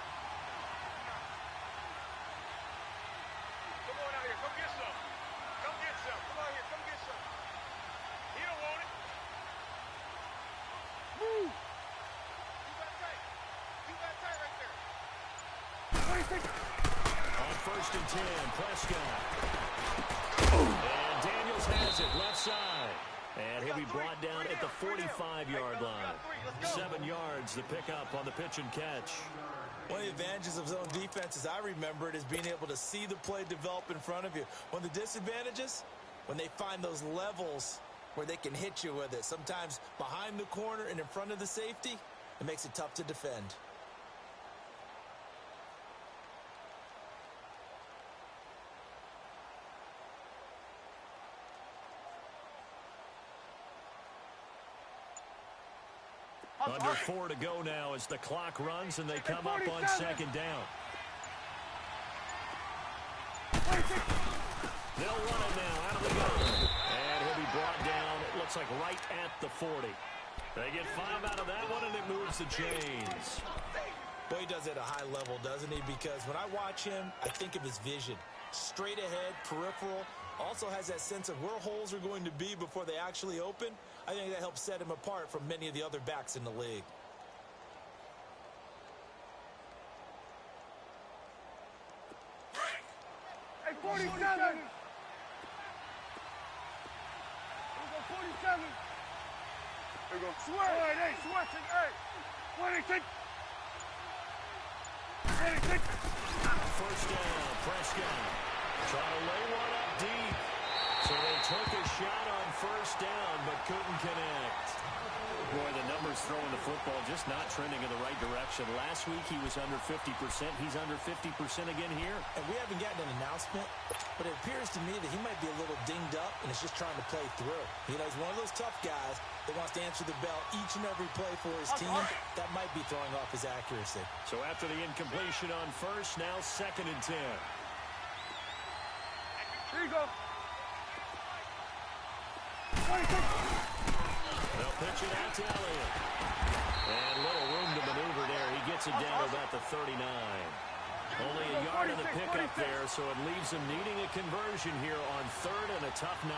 on out here. Come get some. Come get some. Come out here. Come get some. He don't want it. Move. You got tight. You got tight right there. 26. On 1st and 10, Prescott. And Daniels has it left side. And he'll be brought down at the 45-yard line. 7 yards the pickup on the pitch and catch. One of the advantages of zone defense, as I remember it, is being able to see the play develop in front of you. One of the disadvantages, when they find those levels where they can hit you with it, sometimes behind the corner and in front of the safety, it makes it tough to defend. Under 4 to go now as the clock runs and they come up on 2nd down. They'll run it now out of the gun. And he'll be brought down, it looks like right at the 40. They get 5 out of that one, and it moves the chains. Well, he does it at a high level, doesn't he? Because when I watch him, I think of his vision. Straight ahead, peripheral. Also has that sense of where holes are going to be before they actually open. I think that helps set him apart from many of the other backs in the league. Hey, 47. 27. Here we go. Switching, 26. 26. First down, Prescott. Trying to lay one up deep. So they took a shot on first down, but couldn't connect. Boy, the numbers throwing the football just not trending in the right direction. Last week he was under 50%. He's under 50% again here. And we haven't gotten an announcement, but it appears to me that he might be a little dinged up and is just trying to play through. You know, he's one of those tough guys that wants to answer the bell each and every play for his team. That might be throwing off his accuracy. So after the incompletion on first, now 2nd and 10. Here you go. 26. They'll pitch it out to Elliott. And little room to maneuver there. He gets it down to about the 39. Only a yard in the pickup there, so it leaves him needing a conversion here on 3rd and a tough 9.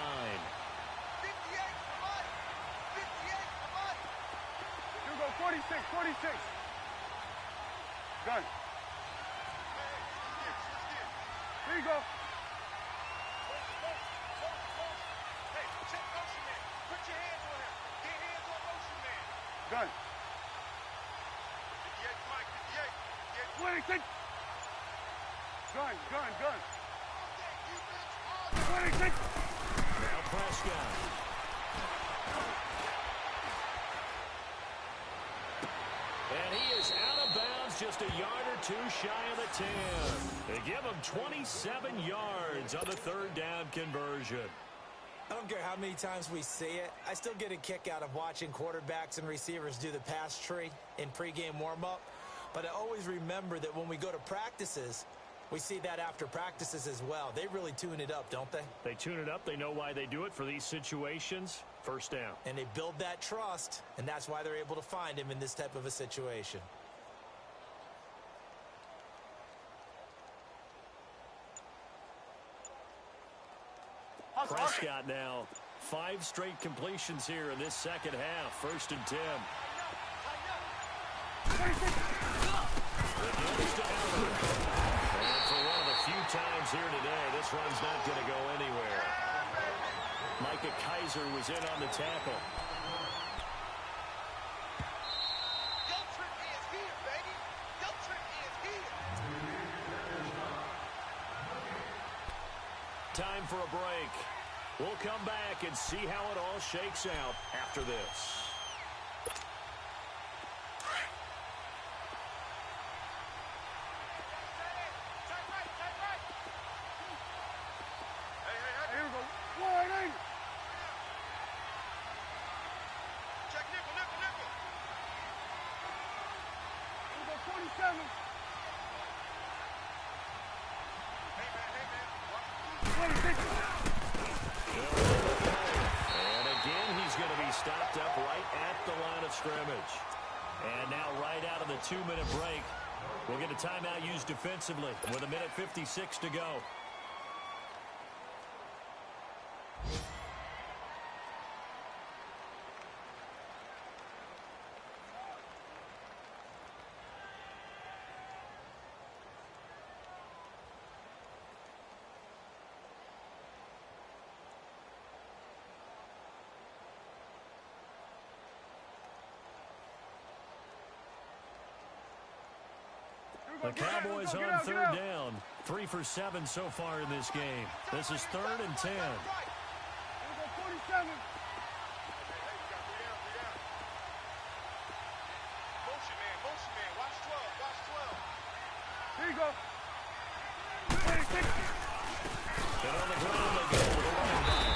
58, come on. Here we go, 46. Gun. Here you go. Hey, check motion man. Put your hands on him. Get hands on motion man. Gun. 58, Mike, 58. 26. Gun. 26. Now Prescott. And he is out of bounds, just a yard or two shy of the 10. They give him 27 yards on the 3rd down conversion. I don't care how many times we see it. I still get a kick out of watching quarterbacks and receivers do the pass tree in pregame warm-up. But I always remember that when we go to practices, we see that after practices as well. They really tune it up, don't they? They tune it up. They know why they do it for these situations. First down. And they build that trust, and that's why they're able to find him in this type of a situation. Prescott now. 5 straight completions here in this second half. 1st and 10. And for one of the few times here today, this run's not going to go anywhere. Micah Kaiser was in on the tackle. Time for a break. We'll come back and see how it all shakes out after this. Here we go. Wide. Check nickel. Here we go, 47. And again, he's going to be stopped up right at the line of scrimmage. And now right out of the 2-minute break, we'll get a timeout used defensively with 1:56 to go. The Cowboys on 3rd down. 3 for 7 so far in this game. This is 3rd and 10. Here we go, 47. Motion man, watch 12. Here you go. 26. And on the ground they go with a running back.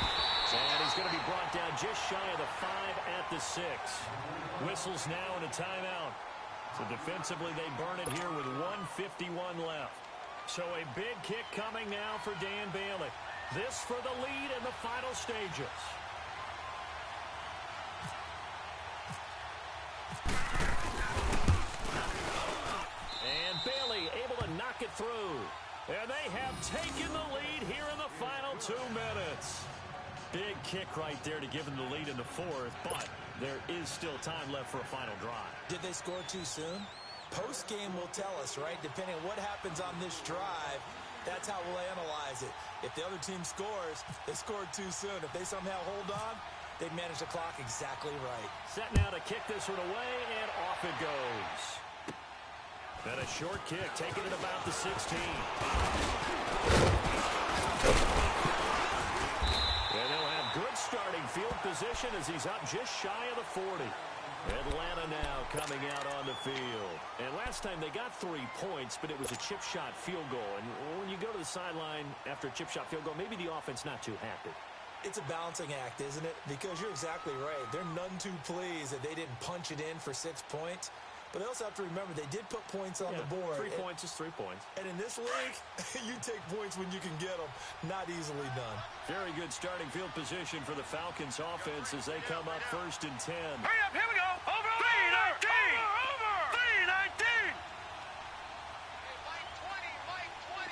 And he's going to be brought down just shy of the 5 at the 6. Whistles now and a timeout. So defensively, they burn it here with 1:51 left. So a big kick coming now for Dan Bailey. This for the lead in the final stages. And Bailey able to knock it through. And they have taken the lead here in the final 2 minutes. Big kick right there to give them the lead in the 4th, but there is still time left for a final drive. Did they score too soon? Post-game will tell us, right? Depending on what happens on this drive, that's how we'll analyze it. If the other team scores, they scored too soon. If they somehow hold on, They managed the clock exactly right. Set now to kick this one away, and off it goes. And a short kick, taking it about the 16. And they'll have good starting field position as he's up just shy of the 40. Atlanta now coming out on the field. And last time they got 3 points, but it was a chip shot field goal. And when you go to the sideline after a chip shot field goal, maybe the offense not too happy. It's a balancing act, isn't it? Because you're exactly right. They're none too pleased that they didn't punch it in for 6 points. But they also have to remember they did put points on the board. 3 points is 3 points. And in this league, you take points when you can get them. Not easily done. Very good starting field position for the Falcons offense as they come up 1st and 10. Hurry up, here we go. Over, 319. Over, 319. Mike 20, Mike 20.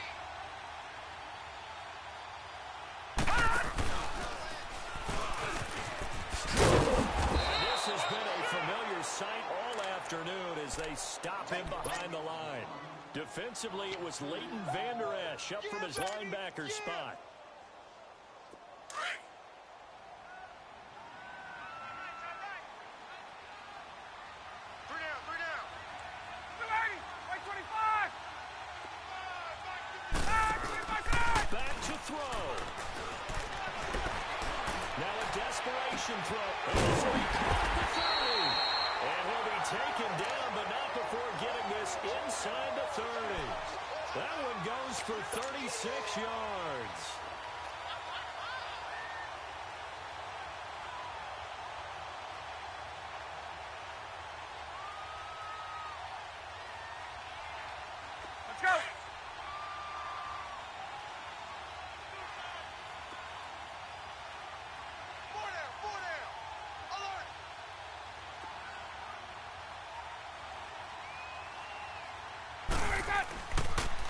And this has been a familiar sight all afternoon as they stop him behind the line. Defensively, it was Leighton Vander Esch up from his linebacker spot. Back to throw. Now a desperation throw. And this will be caught at the 30. And he'll be taken down, but not before getting this inside the 30. That one goes for 36 yards. Let's go.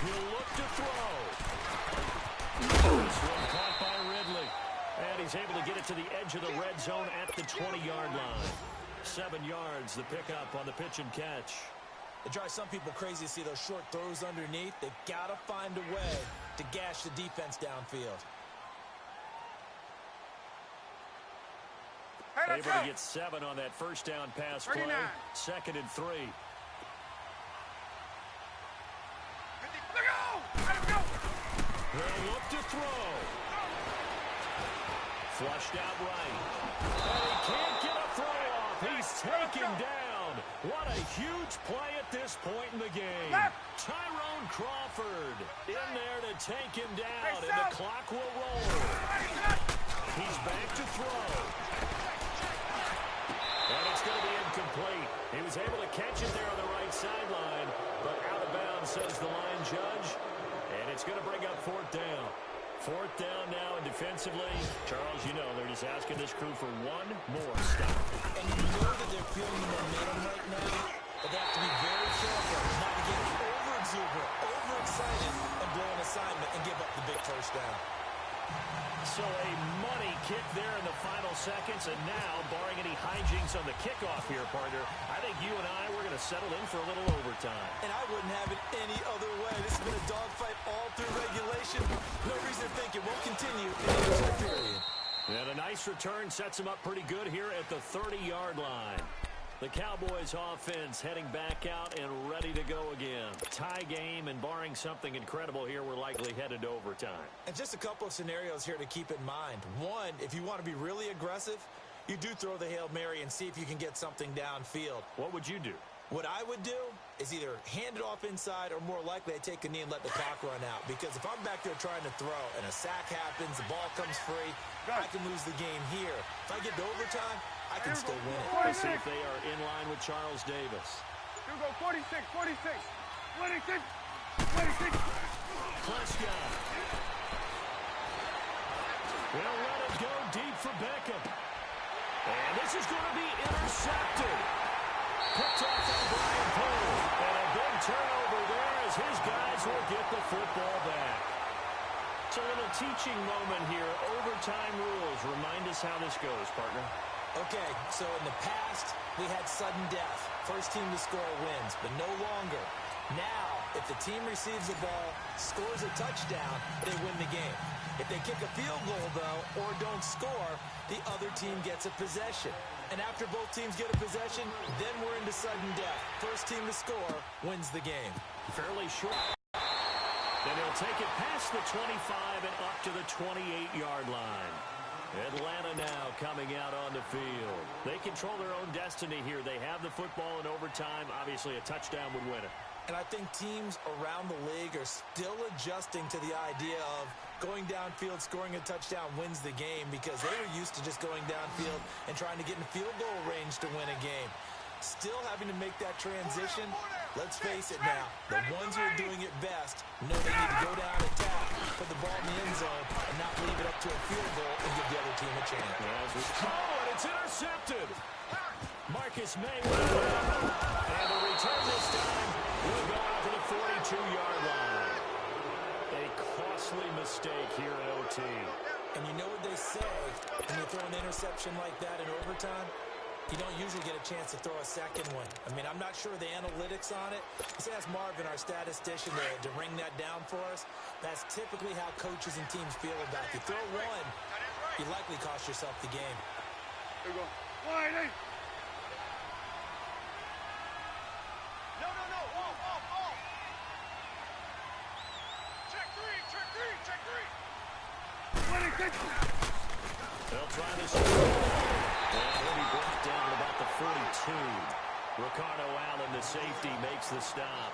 He'll look to throw. This one caught by Ridley. And he's able to get it to the edge of the red zone at the 20-yard line. 7 yards, the pickup on the pitch and catch. It drives some people crazy to see those short throws underneath. They've got to find a way to gash the defense downfield. Hey, Able to get 7 on that first down pass play. 39. 2nd and 3. They'll look to throw. Flushed out right. And he can't get a throw off. He's taken down. What a huge play at this point in the game. Tyrone Crawford in there to take him down, and the clock will roll. He's back to throw. And it's going to be incomplete. He was able to catch it there on the right sideline, but out of bounds, says the line judge. And it's going to bring up 4th down. 4th down now, and defensively, Charles, you know, they're just asking this crew for one more stop. And you know that they're feeling the momentum right now, but they have to be very careful not to get over-exuberant, overexcited, and blow an assignment and give up the big first down. So a money kick there in the final seconds, and now, barring any hijinks on the kickoff here, partner, I think you and I, we're going to settle in for a little overtime. And I wouldn't have it any other way. This has been a dogfight all through regulation. No reason to think it won't continue in the extra period. And a nice return sets him up pretty good here at the 30-yard line. The Cowboys offense heading back out and ready to go again. Tie game, and barring something incredible here, we're likely headed to overtime. And just a couple of scenarios here to keep in mind. One, if you want to be really aggressive, you do throw the Hail Mary and see if you can get something downfield. What would you do? What I would do is either hand it off inside, or more likely I take a knee and let the clock run out. Because if I'm back there trying to throw and a sack happens, the ball comes free, I can lose the game here. If I get to overtime, I can still win it. Let's see if they are in line with Charles Davis. You go 46, 46, 26, 26. Prescott. They'll let it go deep for Beckham. And this is going to be intercepted. Picked off by Brian Poole. And a big turnover there as his guys will get the football back. It's a little teaching moment here. Overtime rules. Remind us how this goes, partner. Okay, so in the past, we had sudden death. First team to score wins, but no longer. Now, If the team receives the ball, scores a touchdown, they win the game. If they kick a field goal, though, or don't score, the other team gets a possession. And after both teams get a possession, then we're into sudden death. First team to score wins the game. Fairly short. And he'll take it past the 25 and up to the 28-yard line. Atlanta now coming out on the field. They control their own destiny here. They have the football in overtime. Obviously, a touchdown would win it. And I think teams around the league are still adjusting to the idea of going downfield, scoring a touchdown wins the game, because they were used to just going downfield and trying to get in field goal range to win a game. Still having to make that transition. Let's face it now, the ones who are doing it best know they need to go down, attack, put the ball in the end zone, and not leave it up to a field goal and give the other team a chance. And it's intercepted. Marcus Mayweather. And the return this time will go out to the 42-yard line. A costly mistake here in OT. And you know what they say when you throw an interception like that in overtime? You don't usually get a chance to throw a second one. I mean, I'm not sure the analytics on it. Let's ask Marvin, our statistician, to ring that down for us. That's typically how coaches and teams feel about it. You throw one, you likely cost yourself the game. Here we go. Wide eight. No. Off. Check three. 26. They'll try this. And he'll be brought down at about the 42. Ricardo Allen, the safety, makes the stop.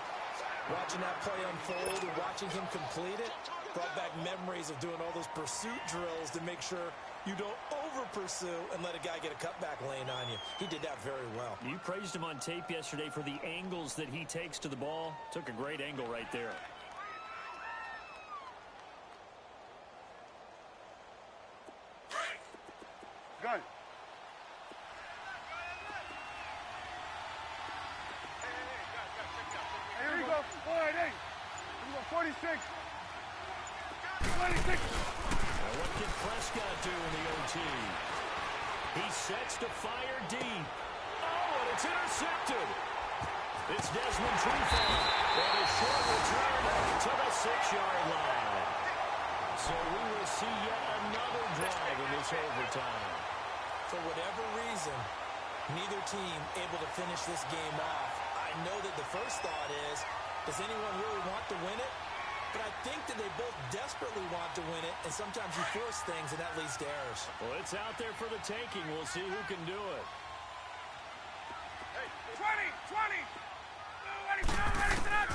Watching that play unfold and watching him complete it brought back memories of doing all those pursuit drills to make sure you don't over-pursue and let a guy get a cutback lane on you. He did that very well. You praised him on tape yesterday for the angles that he takes to the ball. Took a great angle right there. Good. Here we go. Wide eight. Here we go. 46. 26. Now what can Prescott do in the OT? He sets to fire deep. Oh, and it's intercepted. It's Desmond Trufant. And a short return to the 6-yard line. So we will see yet another drive in this overtime. For whatever reason, neither team able to finish this game off. I know that the first thought is, does anyone really want to win it? But I think that they both desperately want to win it, and sometimes you force things, and that leads to errors. Well, it's out there for the taking. We'll see who can do it. Hey, 20. Ready, sit up.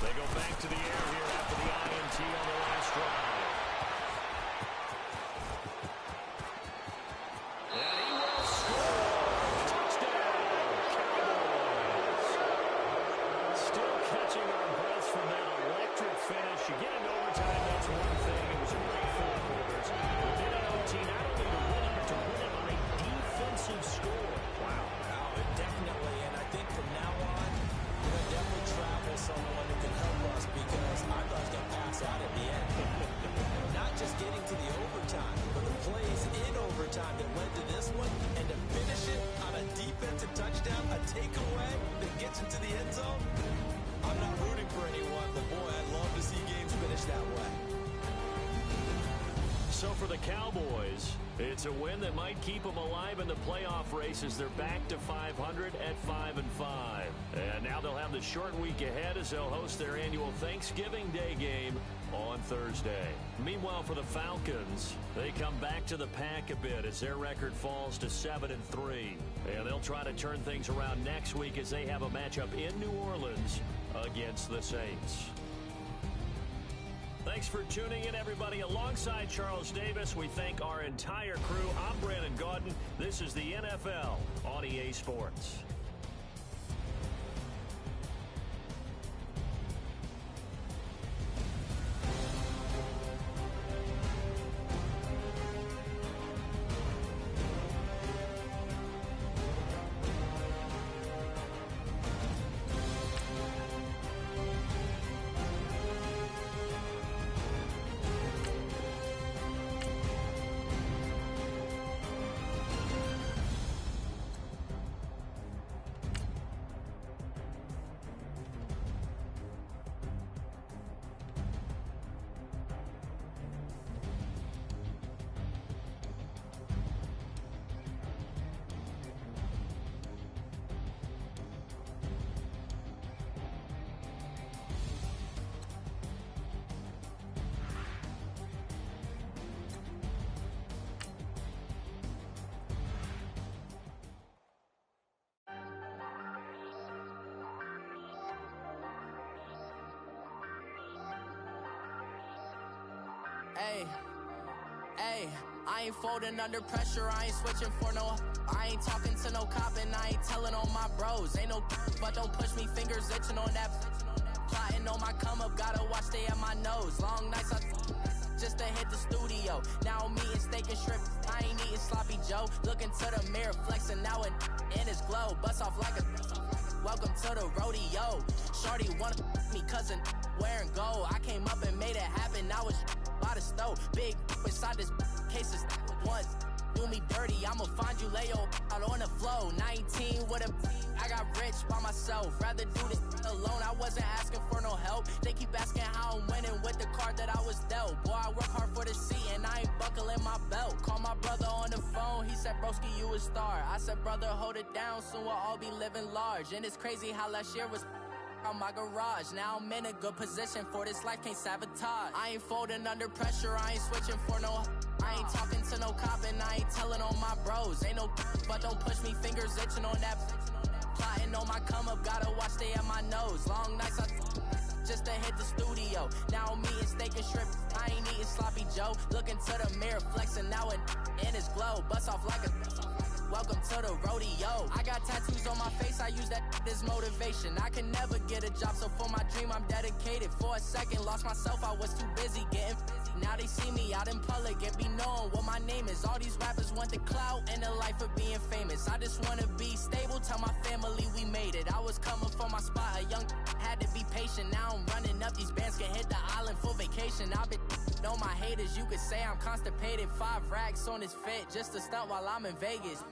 They go back to the air here after the INT on the last drive. And he will score. Touchdown, Cowboys. Still catching our breaths from that electric finish. You get into overtime, that's one thing. It was a great 4 quarters. But then in OT, not only to win it, but to win it on a defensive score. Wow. Definitely, and I think from now on, we're going to definitely travel someone who can help us, because I thought I was going to pass out at the end. Not just getting to the overtime, but the plays in overtime that led to this one, and to finish it on a defensive touchdown, a takeaway that gets into the end zone. I'm not rooting for anyone, but boy, I'd love to see games finish that way. So for the Cowboys, it's a win that might keep them alive in the playoff race as they're back to 500 at 5-5. And now they'll have the short week ahead as they'll host their annual Thanksgiving Day game on Thursday. Meanwhile, for the Falcons, they come back to the pack a bit as their record falls to 7-3. And they'll try to turn things around next week as they have a matchup in New Orleans against the Saints. Thanks for tuning in, everybody. Alongside Charles Davis, we thank our entire crew. I'm Brandon Gaudin. This is the NFL on EA Sports. Ayy, I ain't folding under pressure, I ain't switching for no. I ain't talking to no cop and I ain't telling on my bros. Ain't no but don't push me, fingers itching on that. Plotting on my come up, gotta watch stay at my nose. Long nights I just to hit the studio. Now I'm eating steak and shrimp, I ain't eating sloppy Joe. Looking to the mirror, flexing now and in his glow. Bust off like a welcome to the rodeo. Shorty wanna me cousin wearing gold. I came up and made it happen, I was by the stove. Big inside this case is once. Do me dirty, I'ma find you, lay your out on the floor. 19 with a I got rich by myself. Rather do this alone, I wasn't asking for no help. They keep asking how I'm winning with the card that I was dealt. Boy, I work hard for the seat and I ain't buckling my belt. Call my brother on the phone, he said, broski, you a star. I said, brother, hold it down, soon we'll all be living large. And it's crazy how last year was on my garage. Now I'm in a good position for this life, can't sabotage. I ain't folding under pressure, I ain't switching for no. I ain't talking to no cop and I ain't telling on my bros. Ain't no but don't push me, fingers itching on that. Plotting on my come up, gotta watch stay at my nose. Long nights I just to hit the studio. Now I'm eating steak and shrimp, I ain't eating sloppy Joe. Looking to the mirror, flexing now and in his glow. Bust off like a welcome to the rodeo. I got tattoos on my face, I use that as motivation. I can never get a job, so for my dream I'm dedicated. For a second, lost myself, I was too busy getting now they see me out in public and be knowing what my name is. All these rappers want the clout and the life of being famous. I just wanna be stable, tell my family we made it. I was coming for my spot, a young had to be patient. Now I'm running up, these bands can hit the island for vacation. I've been know my haters, you could say I'm constipated. 5 racks on his fit, just to stunt while I'm in Vegas.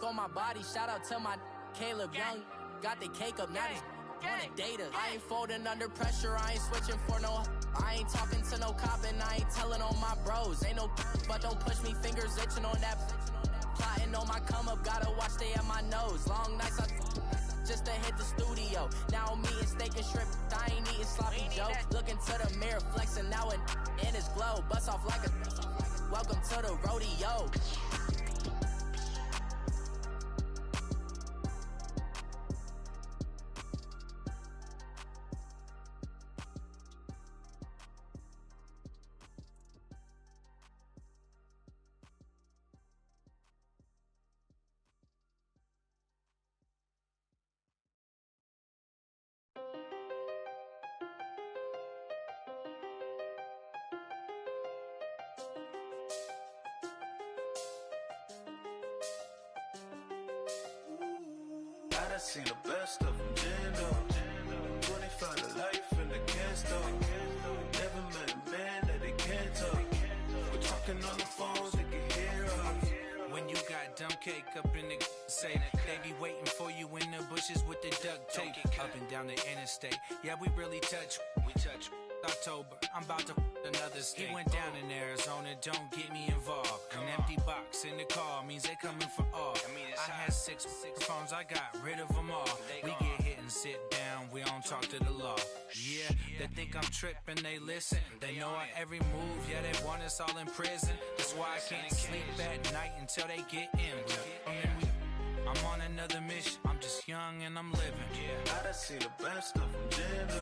On my body, shout out to my Caleb Young. Got the cake up, now he's on a data. I ain't folding under pressure, I ain't switching for no. I ain't talking to no cop and I ain't telling on my bros. Ain't no but don't push me, fingers itching on that. Plotting on my come up, gotta watch stay at my nose. Long nights I just to hit the studio. Now I'm eating steak and shrimp, I ain't eating sloppy Joe. Looking to the mirror, flexing now and in his glow. Bust off like a welcome to the rodeo. I done seen the best of them, Jando. 25 to life in the can't stop. Never met a man that they can't talk. We're talking on the phones, they can hear us. When you got dumb cake up in the say, they be waiting for you in the bushes with the duct tape. Up and down the interstate, yeah, we really touch. We touch. October, I'm about to another state. He went down in Arizona, don't get me involved. An empty box in the car means they coming for all. I had 6 phones, I got rid of them all. We get hit and sit down, we don't talk to the law. Yeah, they think I'm tripping, they listen. They know our every move, yeah, they want us all in prison. That's why I can't sleep at night until they get in. I'm on another mission, I'm just young and I'm living. I done seen the best of them, Jando.